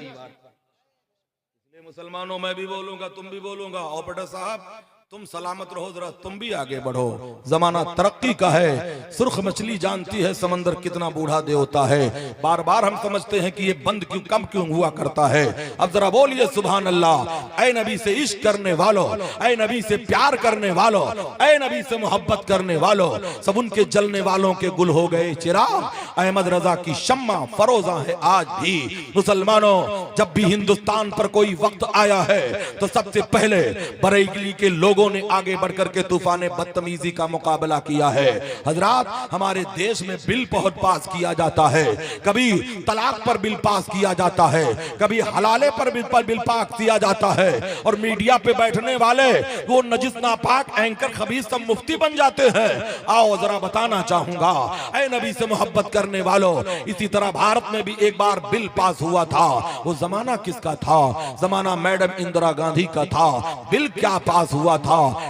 Speaker 1: मुसलमानों मैं भी बोलूंगा, तुम भी बोलूंगा। ऑपरेटर साहब तुम सलामत रहो, जरा तुम भी आगे बढ़ो। जमाना तरक्की का है। सुर्ख मछली जानती है समंदर कितना बूढ़ा देवता है। बार बार हम समझते हैं कि ये बंद क्यों कम क्यों हुआ करता है। अब जरा बोलिए सुभान अल्लाह। ऐ नबी से इश्क करने वालों, ऐ नबी से प्यार करने वालों, ऐ नबी से मोहब्बत करने वालों, सब उनके जलने वालों के गुल हो गए चिराग। अहमद रजा की शम्मा फरोजा है आज भी। मुसलमानों जब भी हिंदुस्तान पर कोई वक्त आया है तो सबसे पहले बरेली के लोगों ने आगे बढ़कर के तूफान बदतमीजी का मुकाबला किया है। हजरात हमारे देश में बिल बहुत पास किया जाता है, कभी तलाक पर बिल पास किया जाता है, कभी हलाले पर बिल पास किया जाता है, और मीडिया पे बैठने वाले वो नजिस नापाक एंकर खबीस सब मुफ्ती बन जाते हैं। आओ जरा बताना चाहूंगा, ऐ नबी से मोहब्बत करने वालों, इसी तरह भारत में भी एक बार बिल पास हुआ था। वो जमाना किसका था? जमाना मैडम इंदिरा गांधी का था। बिल क्या पास हुआ था?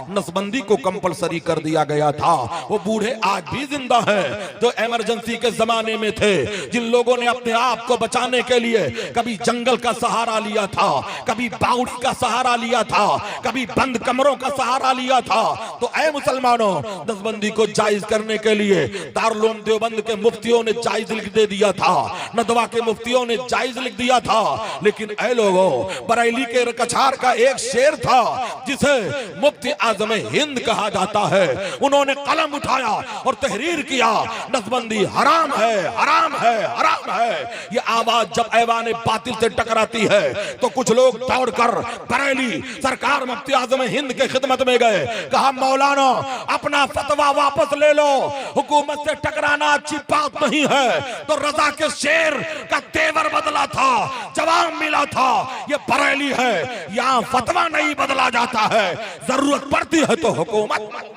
Speaker 1: नसबंदी को कंपलसरी कर दिया गया था। वो बूढ़े आज भी जिंदा हैं जो इमरजेंसी के जमाने में थे, जिन लोगों ने अपने आप को बचाने के लिए कभी जंगल का सहारा लिया था, कभी बाउड़ी का सहारा लिया था, कभी बंद कमरों का सहारा लिया था। तो ऐ मुसलमानों, नसबंदी को जायज करने के लिए दारुल देवबंद के मुफ्तियों ने जायज लिख दे दिया था, नदवा के मुफ्तियों ने जायज लिख दिया था। लेकिन ऐ लोगों, बरेली के कछार का एक शेर था जिसे मुफ्ती आजम हिंद कहा जाता है। उन्होंने कलम उठाया और तहरीर किया, नसबंदी हराम है, हराम है, हराम है। ये आवाज जब ऐवान बातिल से टकराती है तो कुछ लोग दौड़कर बरेली सरकार मुफ्ती आजम हिंद के खिदमत में गए। कहा मौलाना अपना फतवा वापस ले लो, हुकूमत से टकराना अच्छी बात नहीं है। तो रजा के शेर का तेवर बदला था, जवाब मिला था, ये बरेली है, यहाँ फतवा नहीं बदला जाता है, जरूरत पड़ती है तो हुकूमत।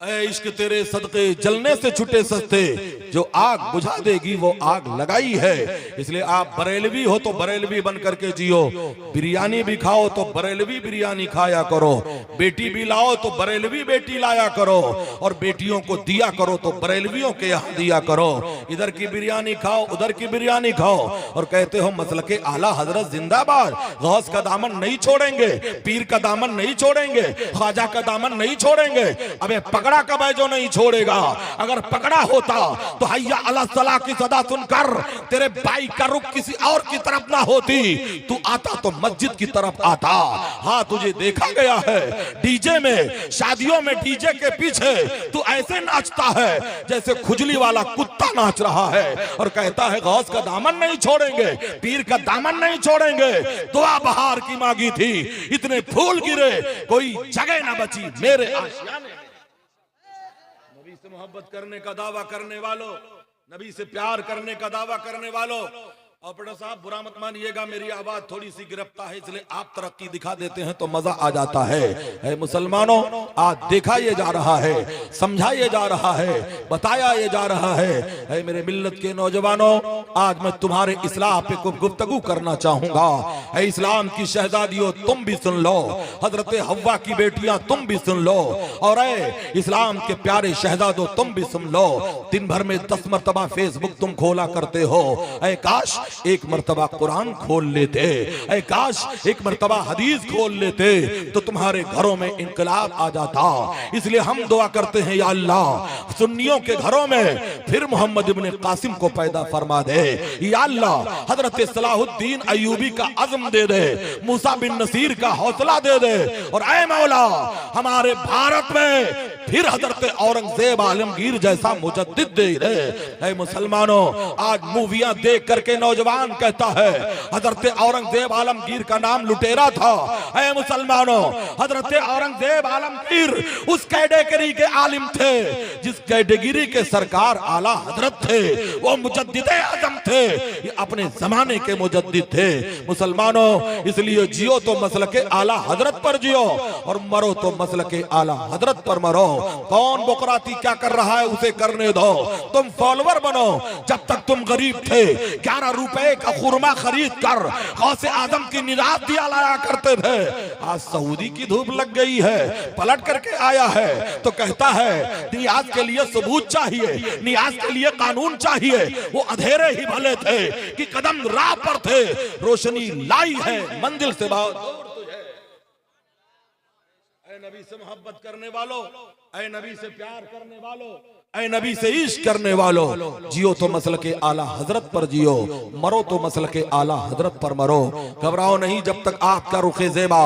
Speaker 1: ऐ इश्क तेरे सदके जलने से छुटे सस्ते, जो आग बुझा देगी वो आग लगाई है। इसलिए आप बरेलवी हो तो बरेलवी बन करके जियो, बिरयानी भी खाओ तो बरेलवी बिरयानी खाया करो, बेटी भी लाओ तो बरेलवी बेटी लाया करो, और बेटियों को दिया करो तो बरेलवियों के यहाँ दिया करो। इधर की बिरयानी खाओ, उधर की बिरयानी खाओ, और कहते हो मसलके आला हजरत जिंदाबाद, गौस का दामन नहीं छोड़ेंगे, पीर का दामन नहीं छोड़ेंगे, ख्वाजा का दामन नहीं छोड़ेंगे। अबे पकड़ा कब है जो नहीं छोड़ेगा? अगर पकड़ा होता तो हैया अला सलाह की सदा सुनकर तेरे बाइक का रुख किसी और की तरफ ना होती, तू आता तो मस्जिद की तरफ आता। हाँ तुझे देखा गया है डीजे में, शादियों में डीजे के पीछे तू ऐसे नाचता है जैसे खुजली वाला कुत्ता नाच रहा है, और कहता है गौस का दामन नहीं छोड़ेंगे, पीर का दामन नहीं छोड़ेंगे। दुआ बहार की मांगी थी, इतने फूल गिरे कोई जगह ना बची मेरे आशियाने। नबी से मोहब्बत करने का दावा करने वालों, नबी से प्यार करने का दावा करने वालों, ऑपरेटर साहब बुरा मत मानिएगा, मेरी आवाज थोड़ी सी गिरफ्तार है इसलिए आप तरक्की दिखा देते हैं तो मजा आ जाता है। ऐ मुसलमानों, आज देखा ये जा रहा है, समझा ये जा रहा है, बताया ये जा रहा है। ऐ मेरे मिल्लत के नौजवानों, आज मैं तुम्हारे इस्लाह पे कुछ गुफ्तगू करना चाहूंगा। ऐ इस्लाम की शहजादियों तुम भी सुन लो, हजरत हव्वा की बेटियां तुम भी सुन लो, और ऐ इस्लाम के प्यारे शहजादों तुम भी सुन लो। दिन भर में 10 मरतबा फेसबुक तुम खोला करते हो, ऐ काश एक मर्तबा कुरान खोल लेते, ऐ काश एक मर्तबा हदीस खोल लेते तो तुम्हारे घरों में इनकलाब आ जाता। इसलिए हम दुआ करते हैं या अल्लाह सुन्नियों के घरों में फिर मोहम्मद इब्ने कासिम को पैदा फरमा दे, या अल्लाह हजरत सलाहुद्दीन अय्यूबी का अज़्म दे दे, मूसा बिन नसीर का हौसला दे दे, और ऐ मौला हमारे भारत में फिर हजरत औरंगजेब आलमगीर जैसा मुजद्दिद दे दे। ऐ मुसलमानों, आज मूवियां देख करके नौजवान कहता है हजरत औरंगजेब आलमगीर का नाम लुटेरा था। ऐ मुसलमानों, हजरत औरंगजेब आलमगीर उस कैटेगरी के आलिम थे जिस कैटेगरी के सरकार आला हजरत थे, वो मुजद्दिद आजम थे, ये अपने जमाने के मुजद्दिद थे। मुसलमानों, इसलिए जियो तो मसलके आला हजरत पर जियो और मरो तो मसलके आला हजरत पर मरो। कौन बुकराती क्या कर रहा है उसे करने दो, तुम फॉलोवर बनो। जब तक तुम गरीब थे 11 रुपए का खुरमा खरीद कर गौसे आजम की निरात दिया लाया करते थे। आज सऊदी की धूप लग गई है, पलट करके आया है तो कहता है नियाज के लिए सबूत चाहिए, नियाज के लिए कानून चाहिए। वो अधेरे ही भले थे कि कदम राह पर थे, रोशनी लाई है मंजिल से बहुत दूर तुझे। ऐ नबी से मोहब्बत करने वालों, ऐ नबी से प्यार करने वालों, ऐ नबी से इश्क करने वालों, जियो तो मसल के आला हजरत पर जियो, मरो तो मसल के आला हजरत पर मरो। घबराओ नहीं जब तक आपका रुखे ज़ेबा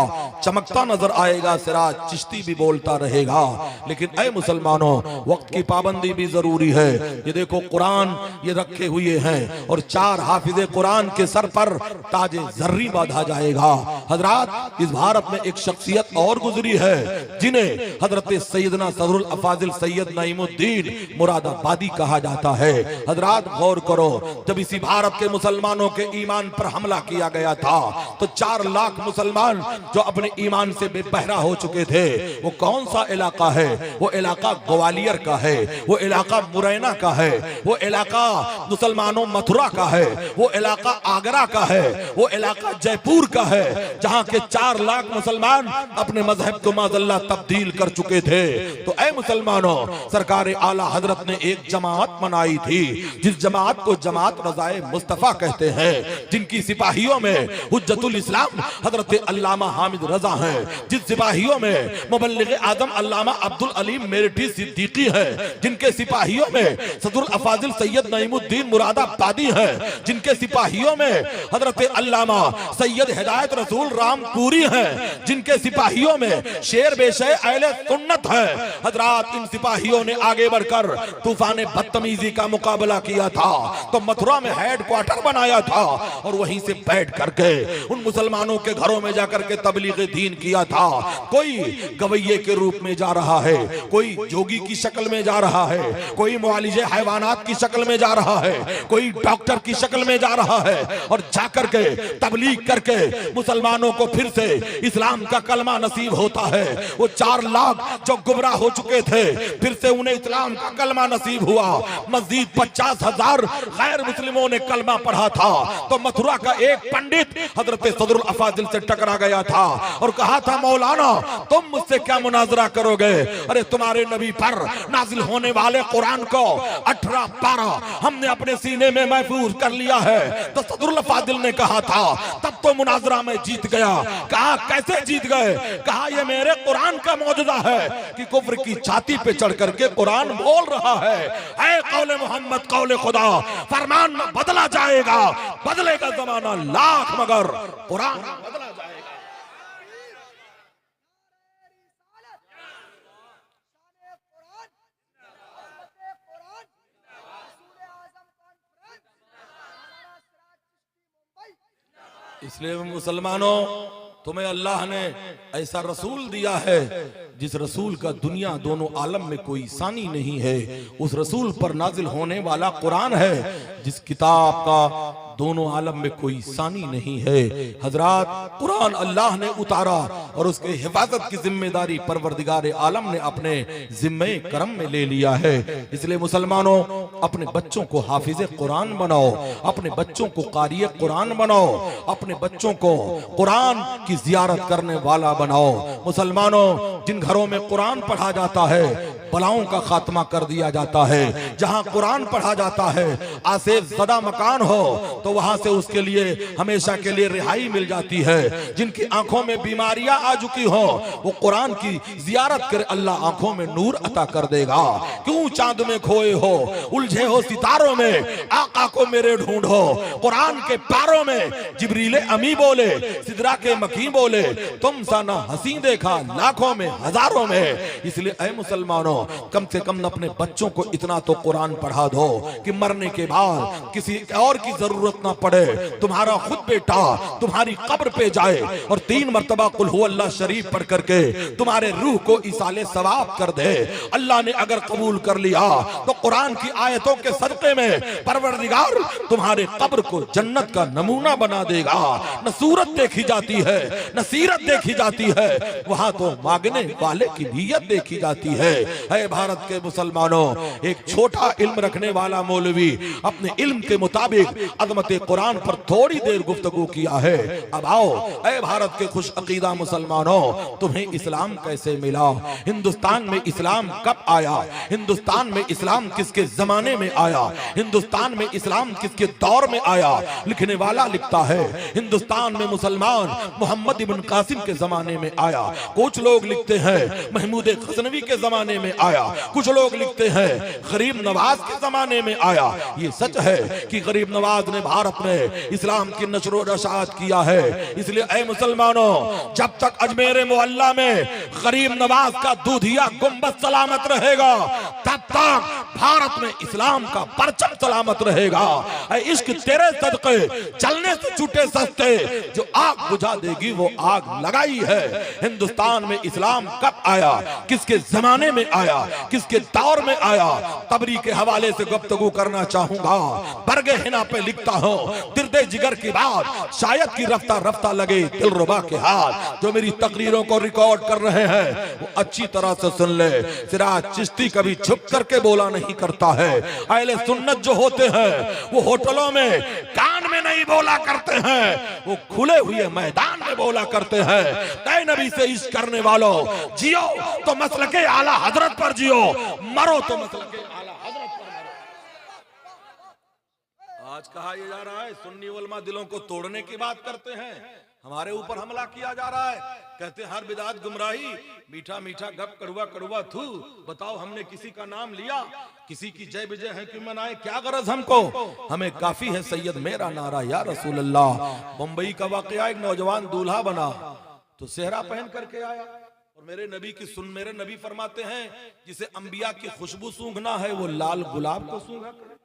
Speaker 1: चमकता नजर आएगा, सिराज चिश्ती भी बोलता रहेगा। लेकिन ऐ मुसलमानों, वक्त की पाबंदी भी जरूरी है। ये देखो कुरान ये रखे हुए हैं और 4 हाफिज़े कुरान के सर पर ताजे जर्री बांधा जाएगा। हजरात, इस भारत में एक शख्सियत और गुजरी है जिन्हें हजरत सैयदना सदरुल अफाजिल सैयद नईमुद्दीन मुरादाबादी कहा जाता है। हजरात गौर करो, जब इसी भारत के मुसलमानों के ईमान पर हमला किया गया था तो 4 लाख मुसलमान जो अपने ईमान से बेपहरा हो चुके थे। वो कौन सा इलाका है? वो इलाका ग्वालियर का है, वो इलाका मुरैना का है, वो इलाका मुसलमानों मथुरा का है, वो इलाका आगरा का है, वो इलाका जयपुर का है, जहां के 4 लाख मुसलमान अपने मजहब को माज़अल्लाह तब्दील कर चुके थे। तो ऐ मुसलमानों, सरकार आला हजरत ने एक जमात बनाई थी, जिस जमात को जमात रज़ाए मुस्तफा कहते हैं, जिनकी सिपाहियों में हुज्जतुल इस्लाम हजरत अल्लामा हामिद रजा हैं, जिन सिपाहियों में मुबल्लिग आजम अल्लामा अब्दुल अलीम मेरठी सिद्दीकी है, जिनके सिपाहियों में सदरुल अफाजिल सैयद नईमुद्दीन मुरादाबादी हैं, जिनके सिपाहियों में हजरत अल्लामा सैयद हिदायत रसूल रामपुरी हैं, जिनके सिपाहियों में शेर बेशे अहले सुन्नत है। हजरात, इन सिपाहियों ने आगे बढ़कर तूफान बदतमीजी का मुकाबला किया था तो मथुरा में हेडक्वार्टर बनाया था और वहीं से बैठ करके उन मुसलमानों के घरों में जाकर के तबलीग दीन किया था। कोई गवैये के रूप में जा रहा है, कोई जोगी की शक्ल में जा रहा है, कोई मुआलिजे हैवानात की शक्ल में जा रहा है, कोई डॉक्टर की शक्ल में जा रहा है और जाकर के तबलीग करके मुसलमानों को फिर से इस्लाम का कलमा नसीब होता है। वो 4 लाख जो गुमराह हो चुके थे फिर से उन्हें इस्लाम का कलमा नसीब हुआ। मजीद 50,000 गैर मुस्लिमों ने कलमा पढ़ा था तो मथुरा का एक पंडित हजरत सदरुल अफाजिल से टकरा गया था और कहा था, मौलाना तुम मुझसे क्या मुनाजरा करोगे? अरे तुम्हारे नबी पर नाजिल होने वाले कुरान को 18 पारा हमने अपने सीने में महफूज कर लिया है। तो सदरुल अफाजिल ने कहा था, तब तो मुनाजरा में जीत गया। कहा कैसे जीत गए? कहा ये मेरे कुरान का मौजूदा है कि कुफ्र की छाती पे चढ़ करके कुरान बोल रहा है, ऐ कौले मोहम्मद कौले खुदा, फरमान में बदला जाएगा, बदलेगा जमाना लाख मगर कुरान बदला जाएगा। इसलिए मुसलमानों, तुम्हें अल्लाह ने ऐसा रसूल दिया है जिस रसूल का दुनिया दोनों आलम में कोई सानी नहीं है। उस रसूल पर नाजिल होने वाला कुरान है जिस किताब का दोनों आलम में कोई सानी नहीं है। हजरात, कुरान अल्लाह ने उतारा और उसके हिफाजत की जिम्मेदारी परवरदिगार आलम ने अपने जिम्मे करम में ले लिया है। इसलिए मुसलमानों, अपने बच्चों को हाफिज कुरान बनाओ, अपने बच्चों को कारी कुरान बनाओ, अपने बच्चों को कुरान की जियारत करने वाला बनाओ। मुसलमानों, जिन घरों में कुरान पढ़ा जाता है बलाओं का खात्मा कर दिया जाता है। जहां कुरान पढ़ा जाता है, आसेफ ज़दा मकान हो तो वहां से उसके लिए हमेशा के लिए रिहाई मिल जाती है। जिनकी आंखों में बीमारियां आ चुकी हो वो कुरान की जियारत कर अल्लाह आंखों में नूर अता कर देगा। क्यों चांद में खोए हो, उलझे हो सितारों में, आका को मेरे ढूंढो। कुरान के पारों में जिब्रील अमी बोले, सिदरा के मकी बोले, तुम सा ना हसी देखा लाखों में हजारों में। इसलिए ऐ मुसलमानों, कम से कम अपने बच्चों को इतना तो कुरान पढ़ा दो कि मरने के बाद किसी और की जरूरत ना पड़े, तुम्हारा खुद बेटा तुम्हारी कब्र पे जाए और 3 मरतबा कुल हु अल्लाह शरीफ पढ़ करके तुम्हारे रूह को इसाले सवाब कर दे। अल्लाह ने अगर कबूल कर लिया तो कुरान की आयतों के सदक़े में परवरदिगार तुम्हारे कब्र को जन्नत का नमूना बना देगा। न सूरत देखी जाती है न सीरत देखी जाती है, वहां तो मांगने वाले की नीयत देखी जाती है। ऐ भारत के मुसलमानों, एक छोटा इल्म रखने वाला मौलवी अपने इल्म के मुताबिक अज़मत कुरान पर थोड़ी देर गुफ्तगू किया है। अब आओ ऐ भारत के खुश अकीदा मुसलमानों, तुम्हें इस्लाम कैसे मिला? हिंदुस्तान में इस्लाम कब आया? हिंदुस्तान में इस्लाम किसके जमाने में आया? हिंदुस्तान में इस्लाम किसके दौर में आया? लिखने वाला लिखता है हिंदुस्तान में मुसलमान मोहम्मद इब्न कासिम के जमाने में आया। कुछ लोग लिखते हैं महमूद गजनवी के जमाने में आया, कुछ लोग लिखते हैं गरीब नवाज के जमाने में आया। ये सच है कि गरीब नवाज ने भारत में इस्लाम की नशरो नशात किया है। इसलिए ऐ मुसलमानों, जब तक अजमेर मोहल्ला में गरीब नवाज का दूधिया गुंबद सलामत रहेगा, तब तक भारत में इस्लाम का परचम सलामत रहेगा। ऐ इश्क तेरे सदके चलने से छूटे सस्ते, जो आग बुझा देगी वो आग लगाई है। हिंदुस्तान में इस्लाम कब आया, किसके जमाने में आया, किसके दौर में आया, तबरी के हवाले से गुफ्तगू करना चाहूंगा। बरगे हिना पे लिखता हूँ दिर्दे जिगर की बात, शायद की रफ्ता रफ्ता लगे दिलरुबा के हाथ। जो मेरी तकरीरों को रिकॉर्ड कर रहे हैं वो अच्छी तरह से सुन ले। सिराज चिश्ती कभी छुप करके बोला नहीं करता है। अहले सुन्नत जो होते हैं वो होटलों में कान में नहीं बोला करते हैं, वो खुले हुए मैदान में बोला करते हैं। तय नबी से इश्क करने वालों, जियो तो मसलके आला हजरत पर जियो, मरो तो मसलके आला हजरत पर मरो। आज कहा यह जा रहा है सुन्नी उलमा दिलों को तोड़ने की बात करते हैं, हमारे ऊपर हमला किया जा रहा है। कहते हैं हर बिदात गुमराही, मीठा मीठा गप कड़वा कड़वा थू। बताओ हमने किसी का नाम लिया, किसी की जय विजय है कि मनाए, क्या गरज हमको? हमें काफी है सैयद मेरा नारा या रसूल अल्लाह। मुंबई का वाकया, एक नौजवान दूल्हा बना तो सेहरा पहन करके आया और मेरे नबी फरमाते हैं जिसे अंबिया की खुशबू सूंघना है वो लाल गुलाब को सूंघा करे।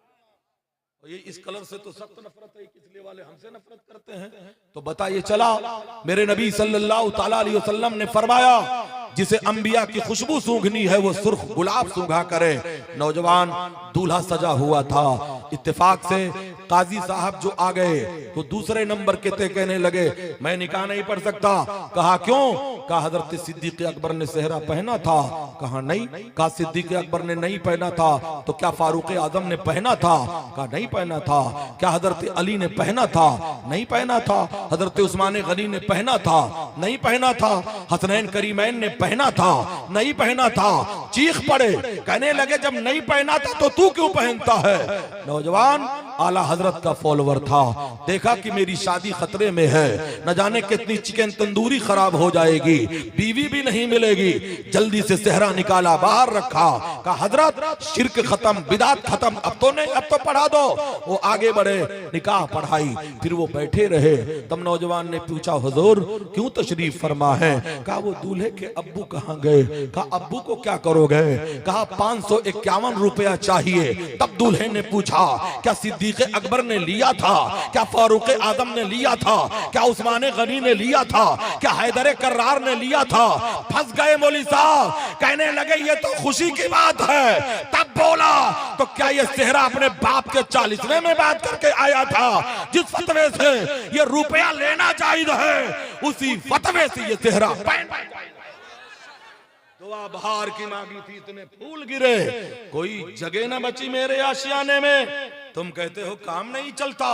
Speaker 1: और ये इस कलर से तो सख्त नफरत है, इसलिए वाले हमसे नफरत करते हैं। तो बताइए चला, मेरे नबी सल्लल्लाहु ताला अलैहि वसल्लम ने फरमाया जिसे अंबिया की खुशबू सूंघनी है वो सुर्ख गुलाब सूंघा करे। नौजवान दूल्हा सजा हुआ था, इत्तेफाक से काजी साहब जो आ गए तो दूसरे नंबर के थे, कहने लगे मैं निकाह नहीं पढ़ सकता। कहा क्यों? कहा हजरत सिद्दीक अकबर ने सेहरा पहना था। कहा नहीं। कहा सिद्दीक अकबर ने नहीं पहना था तो क्या फारूक आजम ने पहना था? कहा नहीं पहना था। क्या हजरत अली ने पहना था? नहीं पहना था। हजरत उस्मान गनी ने पहना था? नहीं पहना था। हसनैन करीमैन ने पहना था? नहीं पहना था। चीख पड़े, कहने लगे जब नहीं पहना था तो तू क्यों पहनता है? नौजवान आला हजरत का फॉलोवर था, देखा कि मेरी शादी खतरे में है, न जाने कितनी चिकन तंदूरी खराब हो जाएगी, बीवी भी नहीं मिलेगी। जल्दी से सेहरा निकाला, बाहर रखा। कहा हजरत शिर्क खत्म, बिदात खत्म, अब तो नहीं, अब तो पढ़ा दो। वो आगे बढ़े, निकाह पढ़ाई, फिर वो बैठे रहे। तब नौजवान ने पूछा हुजूर क्यों तशरीफ फरमा है? कहा वो दूल्हे के अब्बू कहाँ गए? कहा अब्बू को क्या करोगे? कहा 551 रुपया चाहिए। तब दूल्हे ने पूछा क्या सिद्दीक अकबर ने लिया था? क्या फारूक आजम ने लिया था? क्या उस्मान गनी ने लिया था? क्या हैदर कर्रार ने लिया था? फंस गए मौली साहब, कहने लगे ये तो खुशी की बात है। तब बोला तो क्या ये सेहरा अपने बाप के 40वें में बात करके आया था? जिस फतवे से ये रुपया लेना जायज है उसी फतवे से ये सेहरा पहन। दुआ बहार की मांगी थी, इतने फूल गिरे, कोई जगह न बची मेरे आशियाने में। तुम कहते हो काम नहीं चलता,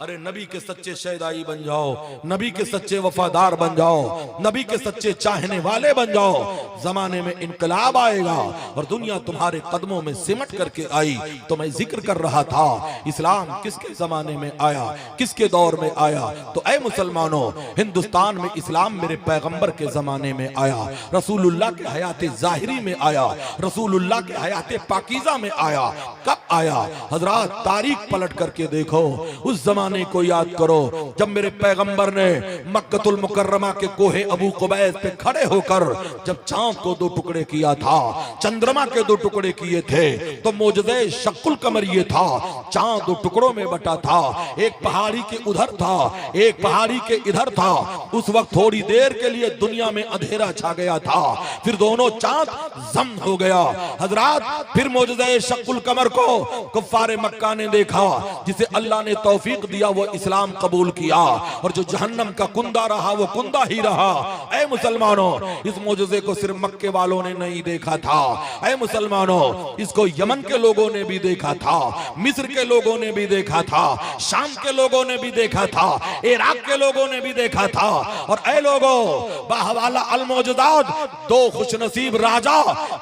Speaker 1: अरे नबी के सच्चे शहदाई बन जाओ, नबी के सच्चे वफादार बन जाओ, नबी के सच्चे चाहने वाले बन जाओ। जमाने में इनकलाब आएगा और दुनिया तुम्हारे कदमों में सिमट करके आई। तो मैं जिक्र कर रहा था इस्लाम किसके जमाने में आया, किसके दौर में आया। तो ऐ मुसलमानों, हिंदुस्तान में इस्लाम मेरे पैगंबर के जमाने में आया, रसूलुल्लाह के हयात जाहिरी में आया, रसूलुल्लाह के हयात पाकीज़ा में आया। कब आया? हजरात तारीख पलट करके देखो, उस जमाने को याद करो जब मेरे पैगंबर ने मक्कतुल मुकर्रमा के कोहे अबू कुबैस पे खड़े होकर जब चांद को दो टुकड़े किया था, चंद्रमा के दो टुकड़े किए थे, तो मौजज़े शक्कुल कमर ये था, चांद दो टुकड़ों में बटा था, एक पहाड़ी के उधर था, एक पहाड़ी के इधर था। उस वक्त थोड़ी देर के लिए दुनिया में अंधेरा छा गया था, फिर दोनों चांद जम हो गया। हजरात, फिर मौजज़े शक्कुल कमर को कुफ्फारे मक्का ने देखा, जिसे अल्लाह ने तौफीक दिया वो इस्लाम कबूल किया, और जो जहन्नम का कुंदा रहा वो कुंदा ही रहा। ऐ मुसलमानों, इस मौजज़े को सिर्फ मक्के वालों ने नहीं देखा था। ऐ मुसलमानों, इसको यमन के लोगों ने भी देखा था, मिस्र के लोगों ने भी देखा था, शाम के लोगों ने भी देखा था, इराक के लोगों ने भी देखा था। और ऐ लोगों, बाहवाला अल मौजूदात, दो खुशनसीब राजा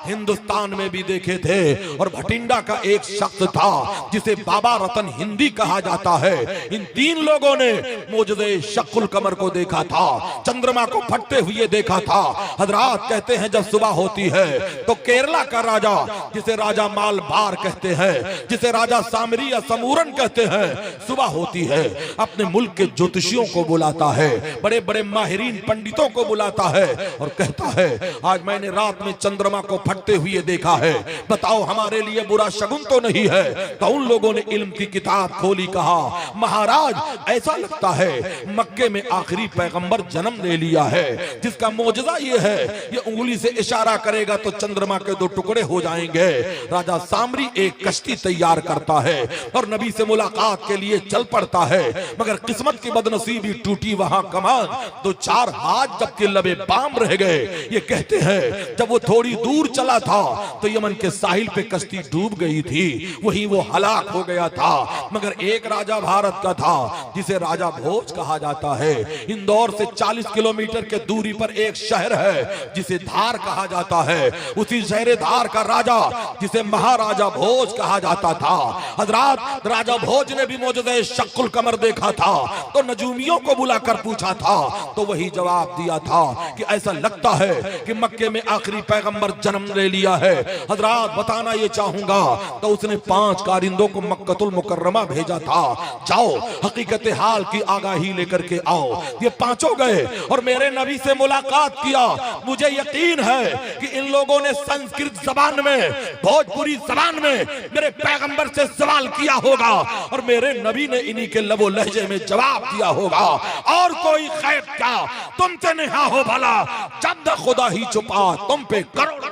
Speaker 1: हिंदुस्तान में भी देखे थे, और भटिंडा का एक शख्स था जिसे बाबा रतन हिंदी कहा जाता है। इन तीन लोगों ने मौजज़े शक्कुल कमर को देखा था, चंद्रमा को फटते हुए देखा था। हजरात कहते हैं जब सुबह होती है तो केरला का राजा, जिसे राजा मालबार कहते हैं, जिसे राजा सामरी या समूरन कहते हैं, सुबह होती है अपने मुल्क के ज्योतिषियों को बुलाता है, बड़े बड़े माहिरीन पंडितों को बुलाता है और कहता है आज मैंने रात में चंद्रमा को फटते हुए देखा है, बताओ हमारे लिए बुरा शगुन तो नहीं है। तो उन लोगों ने इल्म की किताब खोली, कहा महाराज ऐसा लगता है मक्के में आखिरी पैगंबर जन्म ले लिया है, जिसका मौजज़ा ये है, ये उंगली से इशारा करेगा तो चंद्रमा के दो टुकड़े हो जाएंगे। राजा सामरी एक कश्ती तैयार करता है और नबी से मुलाकात के लिए चल पड़ता है, मगर किस्मत की बदनसीबी टूटी वहां कमान, तो चार हाथ जबकि लबे बाम रह गए। ये कहते हैं जब वो थोड़ी दूर चला था तो यमन के साहिल पे कश्ती डूब गई थी, वहीं वो हलाक हो गया था। मगर एक राजा भारत का था जिसे राजा भोज कहा जाता है। इंदौर से 40 किलोमीटर के दूरी पर एक शहर है जिसे धार कहा जाता है, उसी शहर धार का राजा जिसे महाराजा भोज कहा जाता था। हजरात, राजा भोज ने भी मौजज़े शक्कुल कमर देखा था, तो नजूमियों को बुलाकर पूछा था, तो वही जवाब दिया था कि ऐसा लगता है कि मक्के में आखिरी पैगंबर जन्म ले लिया है। हजरात, बताना ये चाहूंगा, तो उसने 5 कारिंदों को मक्कतुल मुकर्रमा भेजा था, जाओ हकीकत हाल की आगाही लेकर के आओ। ये पांचों गए और मेरे नबी से मुलाकात किया। मुझे यकीन है कि इन लोगों ने संस्कृत जबान में, भोजपुरी जबान में मेरे पैगंबर से सवाल किया होगा और मेरे नबी ने इन्हीं के लबो लहजे में जवाब दिया होगा। और कोई खैर क्या तुमसे नेहा हो भला, जब तक खुदा ही छुपा तुम पे करोड़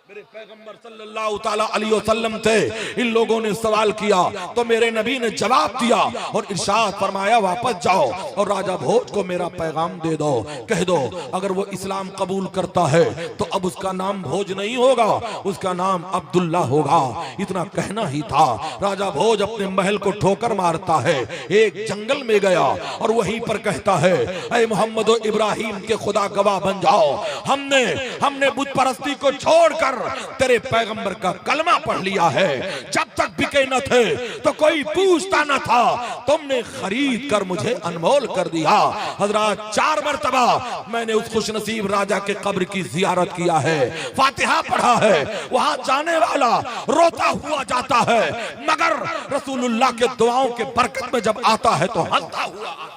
Speaker 1: मेरे पैगंबर सल्लल्लाहु ताला अलैहि वसल्लम थे। इन लोगों ने सवाल किया तो मेरे नबी ने जवाब दिया और इरशाद फरमाया वापस जाओ और राजा भोज को मेरा पैगाम दे दो, कह दो अगर वो इस्लाम कबूल करता है तो अब उसका नाम भोज नहीं होगा, उसका नाम अब्दुल्ला होगा। इतना कहना ही था। राजा भोज अपने महल को ठोकर मारता है, एक जंगल में गया और वहीं पर कहता है ऐ मोहम्मद और इब्राहिम के खुदा गवाह बन जाओ, हमने बुत परस्ती को छोड़कर तेरे पैगंबर का कलमा पढ़ लिया है। जब तक बिके न थे तो कोई पूछता न था, तुमने खरीद कर मुझे अनमोल कर दिया। हजरात, 4 मरतबा मैंने उस खुशनसीब राजा के कब्र की जियारत किया है, फातिहा पढ़ा है। वहां जाने वाला रोता हुआ जाता है, मगर रसूलुल्लाह के दुआओं के बरकत में जब आता है तो हंसता हुआ आता है।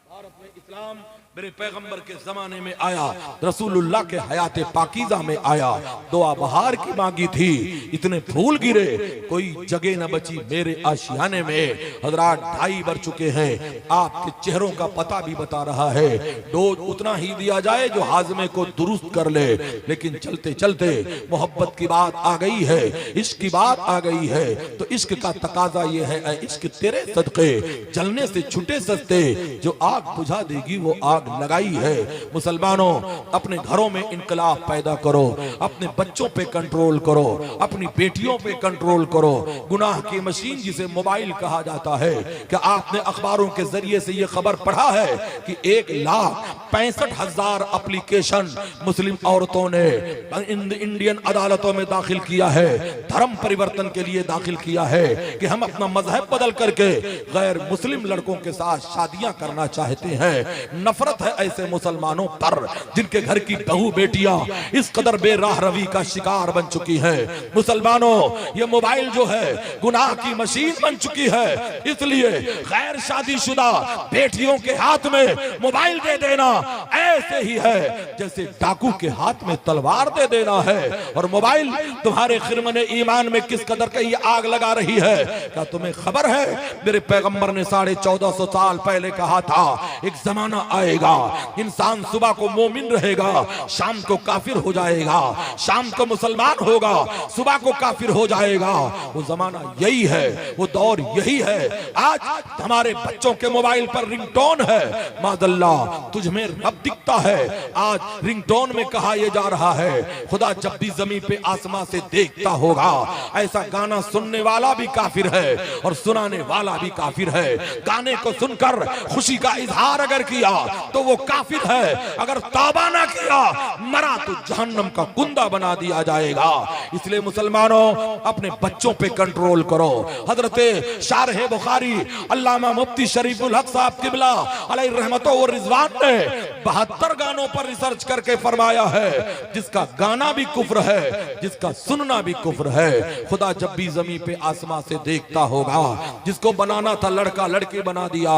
Speaker 1: भारत में इस्लाम मेरे पैगंबर के जमाने में आया, रसूलुल्लाह के हयात पाकीज़ा में आया। दुआ बहार की मांगी थी, इतने फूल गिरे कोई जगह न बची मेरे आशियाने में। हजरात, 2.5 बढ़ चुके हैं, आपके चेहरों का पता भी बता रहा है। डोज उतना ही दिया जाए जो हाजमे को दुरुस्त कर ले, लेकिन चलते चलते मोहब्बत की बात आ गई है, इश्क की बात आ गई है, तो इश्क का तकाजा ये है इश्क तेरे सदके जलने से छुटे सस्ते, जो आग बुझा देगी वो आग लगाई है। मुसलमानों, अपने घरों में इनकलाब पैदा करो, अपने बच्चों पे कंट्रोल करो, अपनी बेटियों पे कंट्रोल करो। गुनाह की मशीन जिसे मोबाइल कहा जाता है, क्या आपने अखबारों के जरिए से यह खबर पढ़ा है कि 1 लाख 65,000 एप्लीकेशन मुस्लिम औरतों ने इंडियन अदालतों में दाखिल किया है, धर्म परिवर्तन के लिए दाखिल किया है कि हम अपना मजहब बदल करके गैर मुस्लिम लड़कों के साथ शादियां करना चाहते हैं। नफरत है ऐसे मुसलमानों पर जिनके घर की बहू बेटियां इस कदर बेराह रवी का शिकार बन चुकी है। मुसलमानों, ये मोबाइल जो है गुनाह की मशीन बन चुकी है, इसलिए गैर शादीशुदा बेटियों के हाथ में मोबाइल दे देना ऐसे ही है जैसे डाकू के हाथ में तलवार दे देना है। और मोबाइल तुम्हारे खिरमने ईमान में किस कदर का ये आग लगा रही है। क्या तुम्हें खबर है मेरे पैगंबर ने 1450 साल पहले कहा था, एक जमाना आएगा इंसान सुबह को मोमिन रहेगा, शाम को काफिर हो जाएगा, शाम को मुसलमान होगा, सुबह को काफिर हो जाएगा। वो जमाना यही है, वो दौर यही है। आज हमारे बच्चों के मोबाइल पर रिंगटोन है, मादल्ला तुझ में रब दिखता है। आज रिंगटोन में कहा यह जा रहा है, खुदा जब भी जमीन पे आसमां से देखता होगा, ऐसा गाना सुनने वाला भी काफिर है और सुनाने वाला भी काफिर है। गाने को सुनकर खुशी का इजहार अगर किया तो वो काफिर है, अगर तौबा ना किया मरा तो जहन्नम का कुंदा बना दिया जाएगा। इसलिए मुसलमानों, अपने बच्चों पे कंट्रोल करो। हजरते शारह बुखारी अल्लामा मुफ्ती शरीफुल हक साहब किबला अलैहि रहमतो व रिजवान ने 72 गानों पर रिसर्च करके फरमाया है, जिसका गाना भी कुफ्र है, जिसका सुनना भी कुफ्र है। खुदा जब भी जमीन पे आसमां से देखता होगा, जिसको बनाना था लड़का लड़की बना दिया,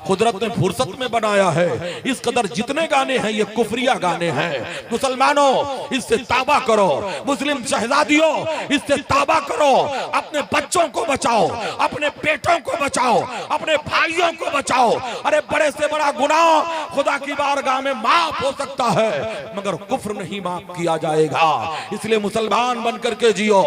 Speaker 1: कुदरत ने फुर्सत में बनाया है। इस कदर जितने गाने हैं ये कुफरिया गाने हैं। मुसलमानों, इससे तौबा करो। मुस्लिम शहजादियों, इससे तौबा करो। अपने बच्चों को बचाओ, अपने बेटों को बचाओ, अपने भाइयों को बचाओ। अरे बड़े से बड़ा गुनाह खुदा की बारगाह में माफ हो सकता है, मगर कुफ्र नहीं माफ किया जाएगा। इसलिए मुसलमान बनकर के जियो,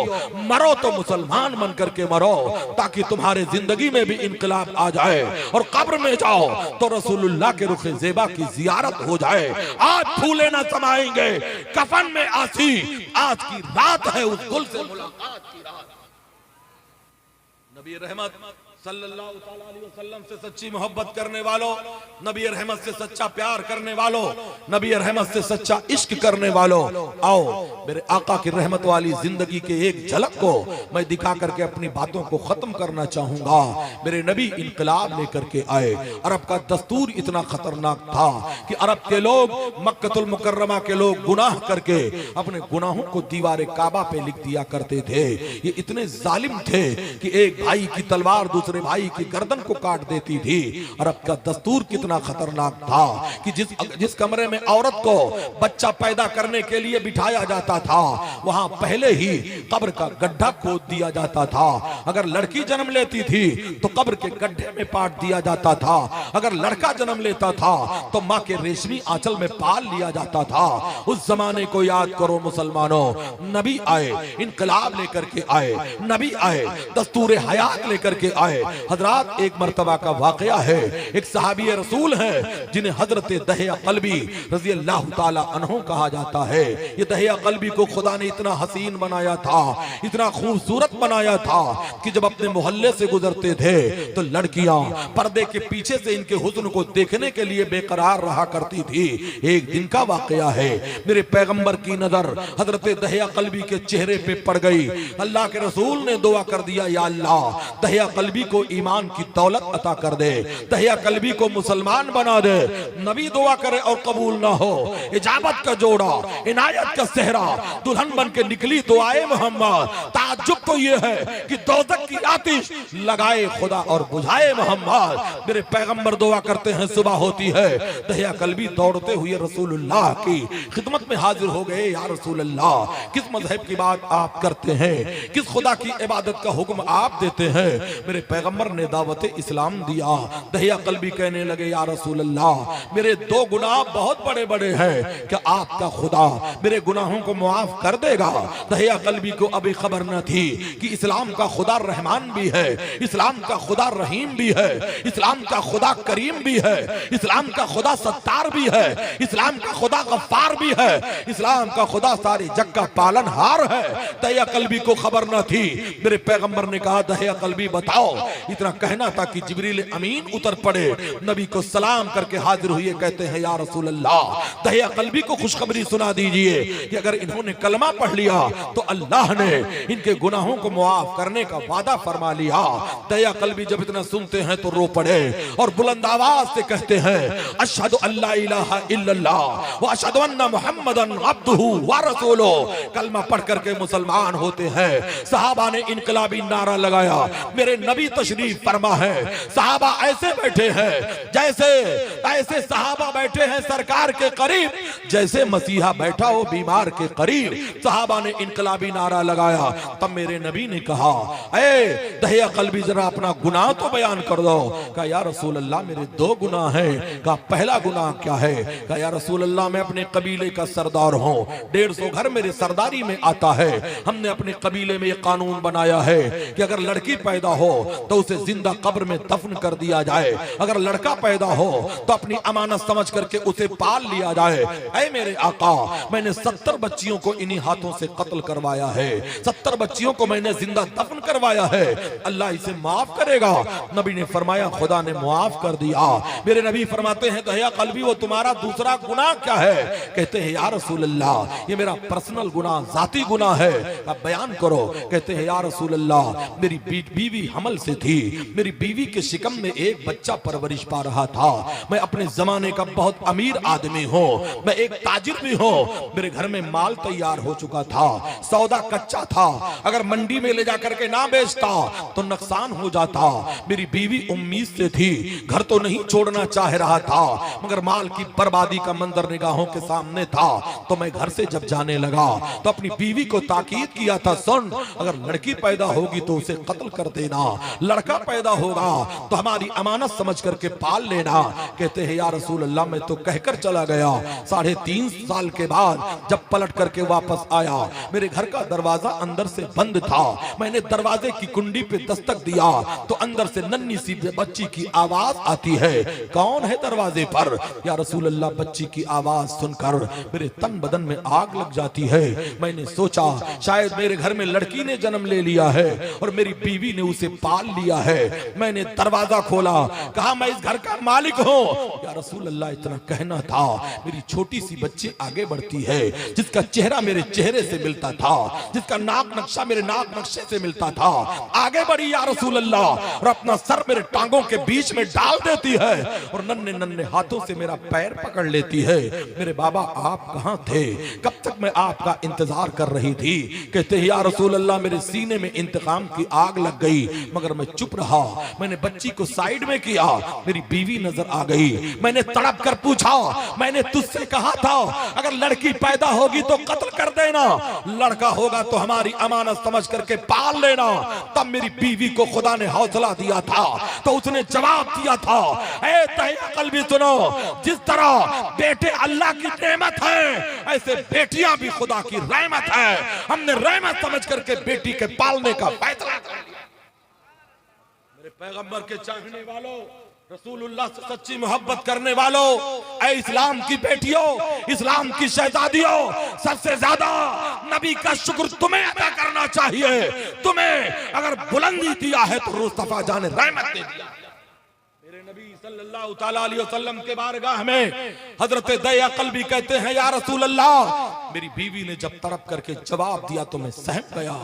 Speaker 1: मरो तो मुसलमान बनकर के मरो, ताकि तुम्हारे जिंदगी में भी इनकलाब आ जाए। और कब्र में जाओ तो रसूलुल्लाह के रुखे ज़ेबा की जियारत हो जाए। आज फूले न समाएंगे कफन में आसी, आज की रात है उस गुल से मुलाकात की रात। नबी रहमत सल्लल्लाहु अलैहि वसल्लम से सच्ची मोहब्बत करने वालों, नबी रहमत से सच्चा प्यार करने वालों, नबी रहमत से सच्चा इश्क करने वालों, आओ मेरे आका की रहमत वाली जिंदगी के एक झलक को मैं दिखा करके अपनी बातों को खत्म करना चाहूंगा। मेरे नबी इनकलाब लेकर के आए। अरब का दस्तूर इतना खतरनाक था कि अरब के लोग, मक्कतुल मुकर्रमा के लोग गुनाह करके अपने गुनाहों को दीवारे काबा पे लिख दिया करते थे। ये इतने जालिम थे कि एक भाई की तलवार दूसरे भाई की गर्दन को काट देती थी। अरब का दस्तूर कितना खतरनाक था कि जिस कमरे में औरत को बच्चा पैदा करने के लिए बिठाया जाता था, वहां पहले ही कब्र का गड्ढा खोद दिया जाता था। अगर लड़की जन्म लेती थी तो कब्र के गड्ढे में पाट दिया जाता था। अगर लड़का जन्म लेता था तो माँ के रेशमी आंचल में पाल लिया जाता था। उस जमाने को याद करो मुसलमानों। नबी आए, इनकलाब लेकर के आए, नबी आए, दस्तूर हयात लेकर के आए। हजरात, एक मर्तबा का वाकया है, एक सहाबी रसूल है जिन्हें हजरत दहिया कल्बी रजी अल्लाह ताला अन्हु कहा जाता है। ये दहिया कल्बी को खुदा ने इतना हसीन बनाया था, इतना खूबसूरत बनाया था कि जब अपने मोहल्ले से गुजरते थे तो लड़कियां पर्दे के पीछे से इनके हुस्न को देखने के लिए बेकरार रहा करती थी। एक दिन का वाकया है, मेरे पैगंबर की नजर हजरत दहिया कल्बी के चेहरे पे पड़ गई। अल्लाह के रसूल ने दुआ कर दिया, या अल्लाह दहिया कल्बी को ईमान की दौलत अता कर दे, दहिया कल्बी को मुसलमान बना दे। नबी दुआ करे और कबूल ना हो, इजाबत का जोड़ा, इनायत का सेहरा, दुल्हन बन के निकली दुआए मोहम्मद। ताज्जुब तो ये है कि दोज़ख की आतिश लगाए खुदा और बुझाए मोहम्मद। मेरे पैगंबर दुआ करते हैं, सुबह होती है, दहिया कल्बी दौड़ते हुए रसूलुल्लाह की खिदमत में हाजिर हो गए। या रसूलुल्लाह, किस मजहब की बात आप करते हैं, किस खुदा की इबादत का हुक्म आप देते हैं? मेरे पैगंबर ने दावत इस्लाम दिया। दहिया कल्बी कहने लगे, या रसूल अल्लाह, मेरे दो गुनाह बहुत बड़े बड़े हैं, क्या आपका खुदा मेरे गुनाहों को मुआफ कर देगा? दहिया कल्बी को अभी खबर न थी कि इस्लाम का खुदा रहमान भी है, इस्लाम का खुदा रहीम भी है, इस्लाम का खुदा करीम भी है, इस्लाम का खुदा सत्तार भी है, इस्लाम का खुदा गफ्फार भी है, इस्लाम का खुदा सारी जग का पालनहार है। दहिया कल्बी को खबर न थी। मेरे पैगंबर ने कहा, दहिया कल्बी बताओ इतना कहना था कि जिब्रील अमीन उतर पड़े, नबी को सलाम करके हाजिर हुए, कहते हैं या रसूल अल्लाह, दहिया कल्बी को खुशखबरी सुना दीजिए कि अगर इन्होंने कलमा पढ़ लिया तो अल्लाह ने इनके गुनाहों को मुआफ करने का वादा फरमा लिया। दहिया कल्बी जब इतना सुनते हैं तो रो पड़े और बुलंद आवाज से कहते हैं अशहदु अल्ला इलाहा इल्लल्लाह व अशहदु अन्ना मुहम्मदन अब्दुहु व रसूलुहु। कलमा पढ़ करके मुसलमान होते हैं। सहाबा ने इनकलाबी नारा लगाया, मेरे नबी तशरीफ फरमा है। सहाबा ऐसे बैठे हैं जैसे ऐसे सहाबा बैठे हैं सरकार के करीब जैसे मसीहा बैठा हो बीमार के करीब। सहाबा ने इनकलाबी नारा लगाया। तब मेरे नबी ने कहा, ए दहिया कल्बी जरा अपना गुनाह तो बयान कर दो। कहा या रसूल अल्लाह मेरे दो गुनाह हैं। कहा पहला गुनाह क्या है? कहा या रसूल अल्लाह मैं अपने कबीले का सरदार हूँ, 150 घर मेरे सरदारी में आता है। हमने अपने कबीले में ये कानून बनाया है कि अगर लड़की पैदा हो तो उसे जिंदा कब्र में दफन कर दिया जाए, अगर लड़का पैदा हो तो अपनी अमानत समझ करके उसे पाल लिया जाए। ऐ मेरे आका, मैंने 70 बच्चियों को इन्हीं हाथों से कत्ल करवाया है, 70 बच्चियों को मैंने जिंदा दफन करवाया है, अल्लाह इसे माफ करेगा। नबी ने फरमाया खुदा ने माफ कर दिया। मेरे नबी फरमाते हैं दहिया कल्बी वो तुम्हारा दूसरा गुनाह क्या है? कहते हैं या रसूल अल्लाह ये मेरा पर्सनल गुनाह, जाती गुनाह है। अब बयान करो। कहते हैं या रसूल अल्लाह मेरी बीवी हमल से थी, मेरी बीवी के शिकम में एक बच्चा परवरिश पा रहा था। मैं अपने जमाने का बहुत अमीर आदमी हूँ, मैं एक ताजिर भी हूँ, मेरे घर में माल तैयार हो चुका था, सौदा कच्चा था, अगर मंडी में ले जाकर के ना बेचता तो नुकसान हो जाता। मेरी बीवी उम्मीद से थी, घर तो नहीं छोड़ना चाह रहा था, मगर माल की बर्बादी का मंजर निगाहों के सामने था। तो मैं घर से जब जाने लगा तो अपनी बीवी को ताकीद किया था, सुन अगर लड़की पैदा होगी तो उसे कत्ल कर देना, लड़का पैदा होगा तो हमारी अमानत समझ करके पाल लेना। कहते हैं या रसूल अल्लाह मैं तो कहकर चला गया। 3.5 साल के बाद जब पलट करके वापस आया, मेरे घर का दरवाजा अंदर से बंद था। मैंने दरवाजे की कुंडी पे दस्तक दिया तो अंदर से नन्ही सी बच्ची की आवाज आती है। कौन है दरवाजे पर? या रसूल अल्लाह बच्ची की आवाज सुनकर मेरे तन बदन में आग लग जाती है। मैंने सोचा शायद मेरे घर में लड़की ने जन्म ले लिया है और मेरी बीवी ने उसे पाल लिया है। मैंने दरवाजा खोला, कहा मैं इस घर का मालिक हूँ। या रसूल अल्लाह इतना कहना था, मेरी छोटी सी बच्ची आगे बढ़ती है, जिसका चेहरा मेरे चेहरे से मिलता था, जिसका नाक नक्शा मेरे नाक नक्शे से मिलता था, आगे बढ़ी या रसूल अल्लाह और अपना सर मेरे टांगों के बीच में डाल देती है और नन्हे नन्हे हाथों से मेरा पैर पकड़ लेती है। मेरे बाबा आप कहाँ थे? कब तक मैं आपका इंतजार कर रही थी। कहते हैं या रसूल अल्लाह मेरे सीने में इंतकाम की आग लग गई, मगर मैं चुप रहा। मैंने बच्ची को साइड में किया, मेरी बीवी नजर आ गई। मैंने तड़प कर पूछा, मैंने तुझसे कहा था अगर लड़की पैदा होगी तो कत्ल कर देना, लड़का होगा तो हमारी अमानत समझ करके पाल लेना। तब मेरी बीवी को खुदा ने हौसला दिया था तो उसने जवाब दिया था, ऐ दहिया कल्बी सुनो, जिस तरह बेटे अल्लाह की नेमत है ऐसे बेटियां भी खुदा की रहमत है। हमने रहमत समझ करके बेटी के पालने का फैसला कर लिया। मेरे पैगंबर के चाहने वालों, रसूलुल्लाह से सच्ची मोहब्बत करने वालों, ऐ इस्लाम की बेटियों, इस्लाम की शहजादियों, सबसे ज्यादा नबी का शुक्र तुम्हें अदा करना चाहिए। तुम्हें अगर बुलंदी दिया है तो मुस्तफा जाने रहमत दे दिया। मेरे नबी सल्लल्लाहु तआला अलैहि वसल्लम के बारगाह में हजरत दहिया कल्बी कहते हैं या रसूल अल्लाह मेरी बीवी ने जब तड़प करके जवाब दिया तो मैं सहम गया,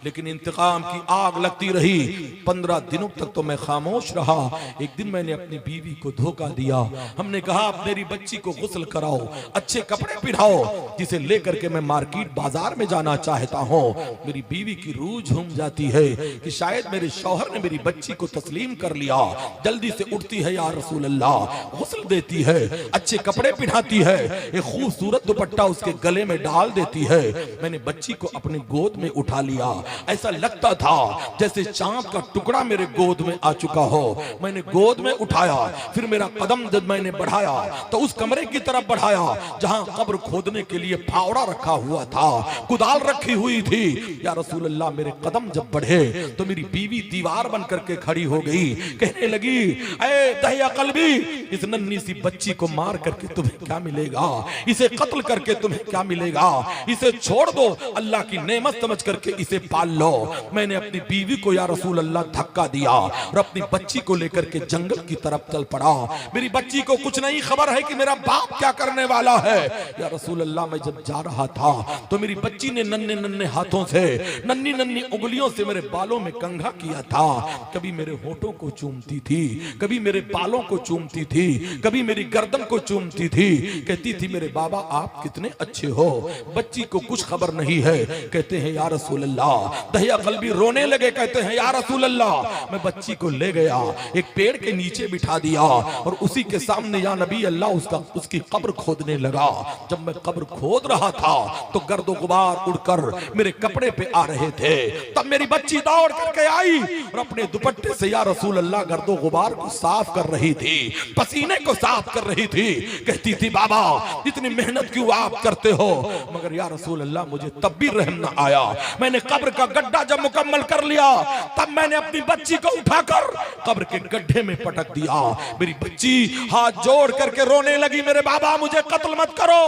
Speaker 1: लेकिन इंतकाम की आग लगती रही। 15 दिनों तक तो मैं खामोश रहा। एक दिन मैंने अपनी बीवी को धोखा दिया। हमने कहा आप मेरी बच्ची को गुस्ल कराओ, अच्छे कपड़े पहनाओ, जिसे लेकर के मैं मार्केट बाजार में जाना चाहता हूँ। मेरी बीवी की रूह झूम जाती है कि शायद मेरे शौहर ने मेरी बच्ची को तस्लीम कर लिया। जल्दी से उठती है या रसूल अल्लाह, गुस्ल देती है, अच्छे कपड़े पहनाती है, एक खूबसूरत दुपट्टा उसके गले में डाल देती है। मैंने बच्ची को अपनी गोद में उठा लिया। ऐसा लगता था जैसे चांद का टुकड़ा मेरे गोद में आ चुका हो। मैंने गोद में उठाया, फिर मेरा कदम जब मैंने बढ़ाया तो उस कमरे की तरफ बढ़ाया जहां कब्र खोदने के लिए फावड़ा रखा हुआ था, कुदाल रखी हुई थी। या रसूल अल्लाह मेरे कदम जब बढ़े तो मेरी बीवी दीवार बन करके खड़ी हो गई, कहने लगी ऐ दहिया कल्बी, इस नन्ही सी बच्ची को मार करके तुम्हें क्या मिलेगा, इसे कत्ल करके तुम्हें क्या मिलेगा। मिलेगा, इसे छोड़ दो, अल्लाह की नेमत समझ करके इसे पाल लो। मैंने अपनी बीवी को या रसूल अल्लाह धक्का दिया और अपनी बच्ची को लेकर के जंगल की तरफ चल पड़ा। मेरी बच्ची को कुछ नहीं खबर है कि मेरा बाप क्या करने वाला है। या रसूल अल्लाह, मैं जब जा रहा था तो मेरी बच्ची ने नन्हे नन्हे हाथों से, नन्ही नन्ही उंगलियों से मेरे बालों में कंघा किया था। कभी मेरे होठों को चूमती थी, कभी मेरे बालों को चूमती थी, कभी मेरी गर्दन को चूमती थी। कहती थी मेरे बाबा आप कितने अच्छे हो। बच्ची को कुछ खबर नहीं है। कहते हैं या रसूल अल्लाह, दहिया कल्बी रोने लगे। कहते हैं या रसूल अल्लाह, मैं बच्ची को ले गया, एक पेड़ के नीचे बिठा दिया और उसी के सामने या नबी अल्लाह उसकी कब्र खोदने लगा। जब मैं कब्र खोद रहा था तो गर्दो गुबार उड़कर मेरे कपड़े पे आ रहे थे। तब मेरी बच्ची दौड़ करके आई और अपने दुपट्टे से या रसूल अल्लाह गर्दो गुबार को साफ कर रही थी, पसीने को साफ कर रही थी। कहती थी बाबा इतनी मेहनत क्यों आप करते हो। मगर या रसूल अल्लाह मुझे तब भी रहम न आया। मैंने कब्र का गड्ढा जब मुकम्मल कर लिया तब मैंने अपनी बच्ची को उठाकर कब्र के गड्ढे में पटक दिया। मेरी बच्ची हाथ जोड़ करके रोने लगी, मेरे बाबा मुझे कत्ल मत करो,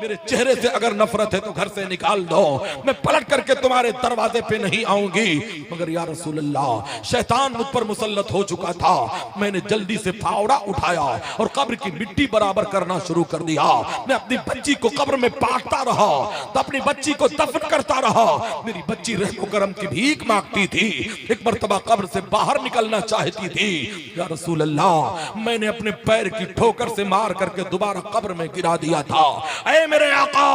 Speaker 1: मेरे चेहरे से अगर नफरत है तो घर से निकाल दो, मैं पलट करके तुम्हारे दरवाजे पे नहीं आऊंगी। मगर या रसूल अल्लाह शैतान मुझ पर मुसल्लत हो चुका था। मैंने जल्दी से फावड़ा उठाया और कब्र की मिट्टी बराबर करना शुरू कर दिया। मैं अपनी बच्ची को कब्र में पाटता रहा तो अपनी बच्ची को दफन करता रहा। मेरी बच्ची रहमो करम की भीख मांगती थी, एक मर्तबा कब्र से बाहर निकलना चाहती थी। या रसूल अल्लाह, मैंने अपने पैर की ठोकर से मार करके दोबारा कब्र में गिरा दिया था। ऐ मेरे आका,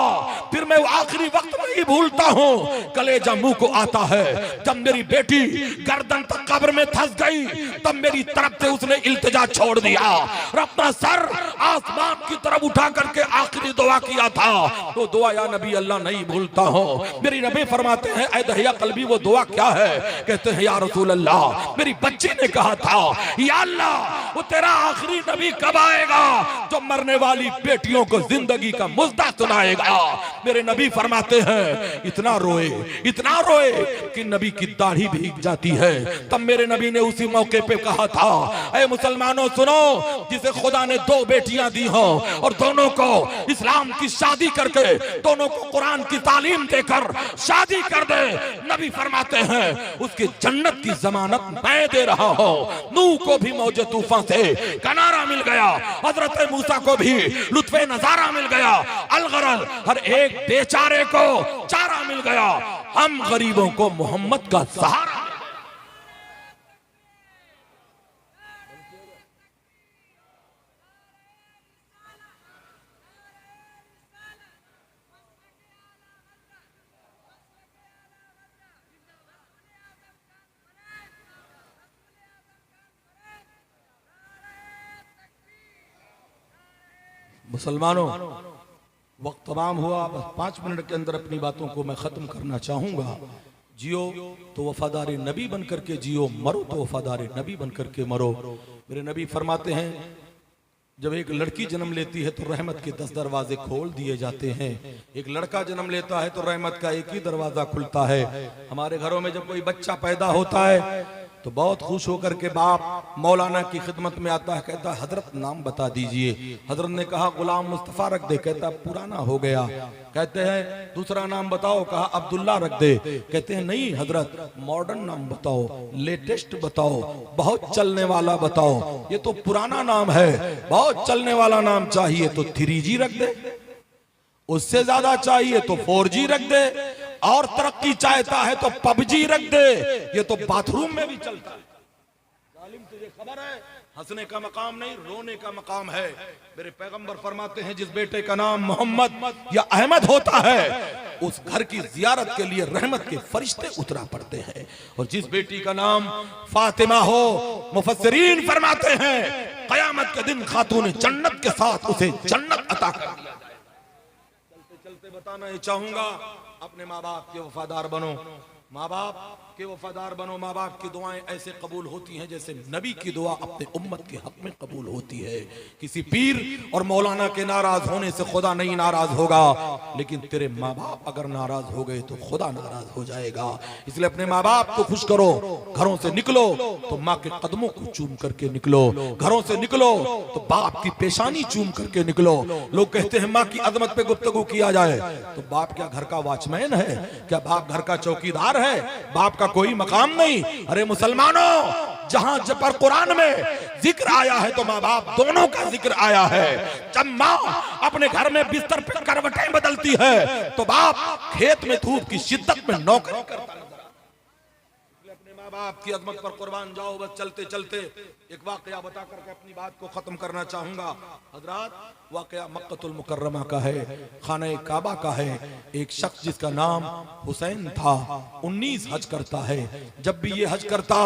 Speaker 1: फिर मैं वो आखिरी वक्त नहीं भूलता हूँ, कलेजा मुंह को आता है। जब मेरी बेटी गर्दन तक कब्र में धंस गई तब मेरी तरफ से उसने इल्तिजा छोड़ दिया और अपना सर आसमान की तरफ उठा करके आखिरी दुआ किया था। वो दुआ या नबी अल्लाह नहीं भूलता हूँ। मेरी नबी फरमाते हैं ऐ दहिया कल्बी वो दुआ क्या है। कहते हैं या रसूल अल्लाह, मेरी बच्ची ने कहा था या अल्लाह वो तेरा आखिरी नबी कब आएगा जो मरने वाली बेटियों को जिंदगी का मुद्दा सुनाएगा। मेरे नबी फरमाते हैं इतना रोए कि नबी की दाढ़ी भीग जाती है। तब मेरे नबी ने उसी मौके पे कहा था ऐ मुसलमानों सुनो, जिसे खुदा ने दो बेटियां दी हो और दोनों को इस्लाम की शादी करके, दोनों को कुरान की तालीम देकर शादी कर दे, नबी फरमाते हैं उसकी जन्नत की जमानत मैं दे रहा हूं। नूह को भी मौजे तूफान से किनारा मिल गया, हजरत मूसा को भी लुत्फे नजारा मिल गया, अलगरल हर एक बेचारे को चारा मिल गया। हम गरीबों को मोहम्मद का सहारा। मुसलमानों, वक्त तमाम हुआ, बस 5 मिनट के अंदर अपनी बातों को मैं ख़त्म करना चाहूँगा। जियो तो वफादार नबी बन करके जियो, मरो तो वफादार नबी बन करके मरो। मेरे नबी फरमाते हैं जब एक लड़की जन्म लेती है तो रहमत के 10 दरवाजे खोल दिए जाते हैं। एक लड़का जन्म लेता है तो रहमत का एक ही दरवाजा खुलता है। हमारे घरों में जब कोई बच्चा पैदा होता है तो बहुत खुश होकर के बाप मौलाना की खिदमत में आता है, कहता है हजरत नाम बता दीजिए। हजरत ने कहा गुलाम मुस्तफा रख दे, कहता पुराना हो गया। कहते हैं दूसरा नाम बताओ, कहा अब्दुल्ला रख दे। कहते हैं नहीं हजरत मॉडर्न नाम बताओ, लेटेस्ट बताओ, बहुत चलने वाला बताओ। ये तो पुराना नाम है, बहुत चलने वाला नाम चाहिए तो 3G रख दे, उससे ज्यादा चाहिए तो 4G रख दे, और तरक्की चाहता है तो PUBG रख दे। ये तो बाथरूम में भी चलता है। जालिम तुझे खबर है हंसने का मकाम नहीं रोने का मकाम है। मेरे पैगंबर फरमाते हैं जिस बेटे का नाम मोहम्मद या अहमद होता है उस घर की जियारत के लिए रहमत के फरिश्ते उतरा पड़ते हैं। और जिस बेटी का नाम फातिमा हो, मुफस्सिरीन फरमाते हैं कयामत के दिन खातून जन्नत के साथ उसे जन्नत अता कर दिया जाए। चलते चलते बताना ही चाहूंगा, अपने माँ बाप के वफादार बनो। माँ बाप के वफादार बनो। माँ बाप की दुआएं ऐसे कबूल होती हैं जैसे नबी की दुआ अपने उम्मत के हक में कबूल होती है। किसी पीर और मौलाना के नाराज होने से खुदा नहीं नाराज होगा, लेकिन तेरे माँ बाप अगर नाराज हो गए तो खुदा नाराज हो जाएगा। इसलिए अपने माँ बाप को खुश करो। घरों से निकलो तो माँ के कदमों को चूम करके निकलो, घरों से निकलो तो बाप की पेशानी चूम करके निकलो। लोग कहते हैं माँ की अजमत पे गुफ्तगू किया जाए, तो बाप क्या घर का वॉचमैन है? क्या बाप घर का चौकीदार है? बाप का कोई मकाम नहीं। अरे मुसलमानों, जहां जब पर कुरान में जिक्र आया है तो माँ बाप दोनों का जिक्र आया है। जब माँ अपने घर में बिस्तर पे करवटें बदलती है तो बाप खेत में धूप की शिद्दत में नौकरी करता है। अपने माँ बाप की अजमत पर कुर्बान जाओ। बस चलते चलते एक वाकया बता करके अपनी बात को खत्म करना चाहूंगा। हजरात, वाकया मक्कतुल मुकर्रमा का है, खाना काबा का है। एक शख्स जिसका नाम हुसैन था, 19 हज करता है। जब भी ये हज करता,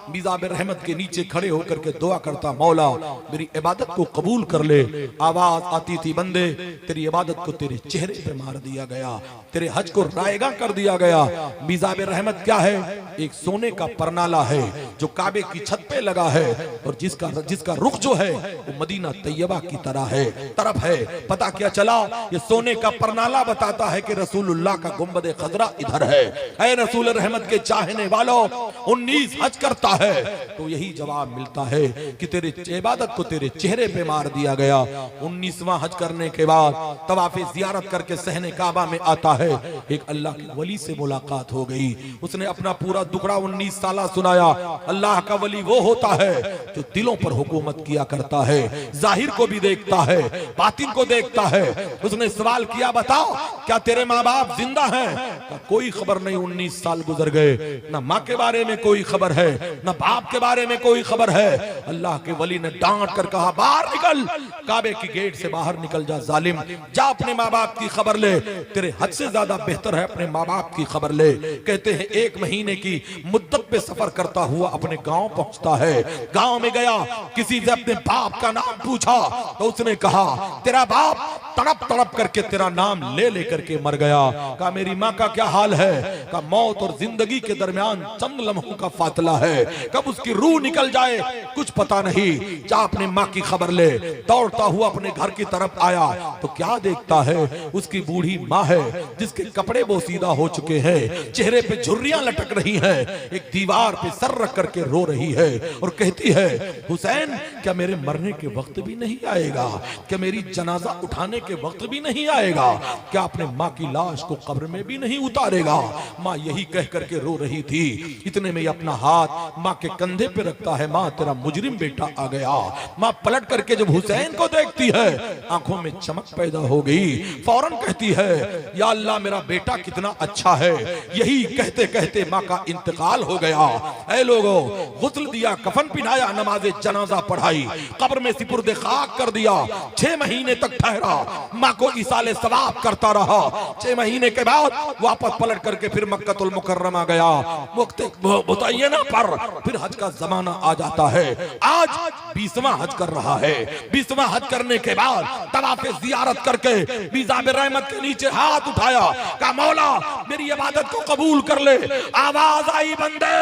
Speaker 1: मिज़ाब रहमत के नीचे खड़े होकर के दुआ करता, मौला मेरी इबादत को कबूल कर ले। आवाज आती थी, बंदे तेरी इबादत को तेरे चेहरे पे मार दिया गया, तेरे हज को रायगा कर दिया गया। मिज़ाब रहमत क्या है? एक सोने का परनाला है जो काबे की छत पे लगा है, और जिसका रुख जो है वो मदीना तैयबा की तरफ है। पता क्या चला? ये सोने का परनाला बताता है कि रसूलुल्लाह का गुंबद खजरा इधर है। ऐ रसूल रहमत के चाहने वालों, 19 हज करता है तो यही जवाब मिलता है कि तेरे इबादत को तेरे चेहरे पे मार दिया गया। 19वां हज करने के बाद तवाफ़े ज़ियारत करके सहने काबा में आता है। एक अल्लाह के वली से मुलाकात हो गई। उसने अपना पूरा दुखड़ा 19 साल सुनाया। अल्लाह का वली वो होता है जो दिलों पर हुकूमत किया करता है, जाहिर को भी देखता है, बातिन को देखता है। उसने सवाल किया, बताओ क्या तेरे माँ बाप जिंदा हैं? कोई खबर नहीं। 19 साल गुजर गए, ना माँ के बारे में कोई खबर है, ना बाप के बारे में कोई खबर है। अल्लाह के वली ने डांट कर कहा, बाहर निकल, काबे की गेट से बाहर निकल जा जालिम, जा अपने माँ बाप की खबर ले। तेरे हद से ज्यादा बेहतर है अपने माँ बाप की खबर ले। कहते हैं 1 महीने की मुद्दत पे सफर करता हुआ अपने गांव पहुंचता है। गांव में गया, किसी से अपने बाप का नाम पूछा तो उसने कहा, तेरा बाप तड़प तड़प करके तेरा नाम ले लेकर के मर गया। कहा, मेरी माँ का क्या हाल है? कहा, मौत और जिंदगी के दरमियान चंद लम्हों का फासला है, कब उसकी रूह निकल जाए कुछ पता नहीं। जा अपने माँ की खबर ले। दौड़ता हुआ अपने घर की तरफ आया तो क्या देखता है? उसकी बूढ़ी माँ है जिसके कपड़े बोसीदा हो चुके हैं, चेहरे पे झुर्रियां लटक रही हैं, एक दीवार पे सर रख करके रो रही है और कहती है, हुसैन क्या मेरे मरने के वक्त भी नहीं आएगा? क्या मेरी जनाजा उठाने के वक्त भी नहीं आएगा? क्या अपने माँ की लाश को कब्र में भी नहीं उतारेगा? माँ यही कह करके रो रही थी। इतने में अपना हाथ माँ के कंधे पे रखता है, माँ तेरा मुजरिम बेटा आ गया। माँ पलट करके जब हुसैन को देखती है, आंखों में चमक पैदा हो गई। फौरन कहती है, या अल्लाह मेरा बेटा कितना अच्छा है। यही कहते कहते माँ का इंतकाल हो गया। ऐ लोगों, गुस्ल दिया, कफन पिनाया, नमाज़े जनाजा पढ़ाई, कब्र में सिपुर्दे खाक कर दिया। 6 महीने तक ठहरा, माँ को इसाले सवाब करता रहा। 6 महीने के बाद वापस पलट करके फिर मक्कतुल मुकर्रमा गया। बताइए ना, पर फिर हज का जमाना आ जाता है। आज 20वां हज कर रहा है। 20वां हज करने के बाद तवाफ़े ज़ियारत करके मिज़ाब रहमत के नीचे हाथ उठाया, कहा, मौला मेरी इबादत को कबूल कर ले। आवाज आई, बंदे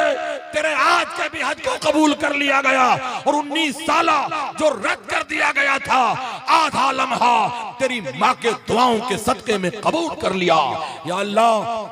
Speaker 1: तेरे आज के भी हज को कबूल कर लिया गया, और 19 साल जो रद्द कर दिया गया था, आधा लम्हा तेरी माँ के दुआओं के सदके में कबूल कर लिया। या अल्लाह,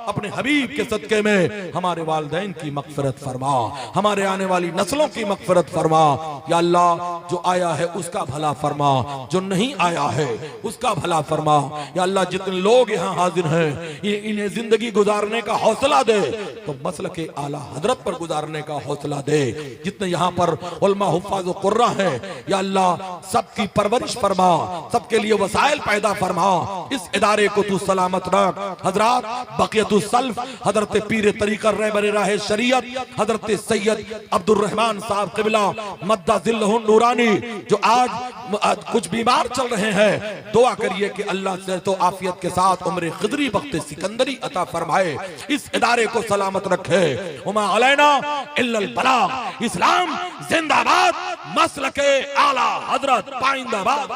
Speaker 1: अपने हबीब के सदके में हमारे वालिदैन की मग़फ़िरत फरमा, हमारे आने वाली नस्लों की मग़फ़िरत फरमा। या अल्लाह, जो आया है उसका भला फरमा, जो नहीं आया है उसका भला फरमा। या अल्लाह, जितने लोग यहाँ हाजिर हैं, इन्हें जिंदगी गुजारने का हौसला दे, तो मसलके आला हजरत पर गुजारने का हौसला दे। जितने यहाँ पर उलमा हुफ़ाज़ व कुर्रा हैं, या अल्लाह सबकी परवरिश फरमा, सबके लिए वसाइल पैदा फरमा। इस इदारे को तू सलामत रख। हजरात बक़ियतुस सल्फ, हजरत पीर तरीक़त रहबर राह शरीयत हजरत सैयद अब्दुर रहमान साहब क़िबला मद्दा ज़िल्लहुन नूरानी, जो आज कुछ बीमार चल रहे हैं, दुआ करिए कि अल्लाह से तो आफियत के साथ उम्र ख़िदरी वक्त सिकंदरी अता फरमाए, इस इदारे को सलामत रखे। उमा अलैना इल्लल बलाग। इस्लाम जिंदाबाद, मसलके आला हजरत पाइंदाबाद।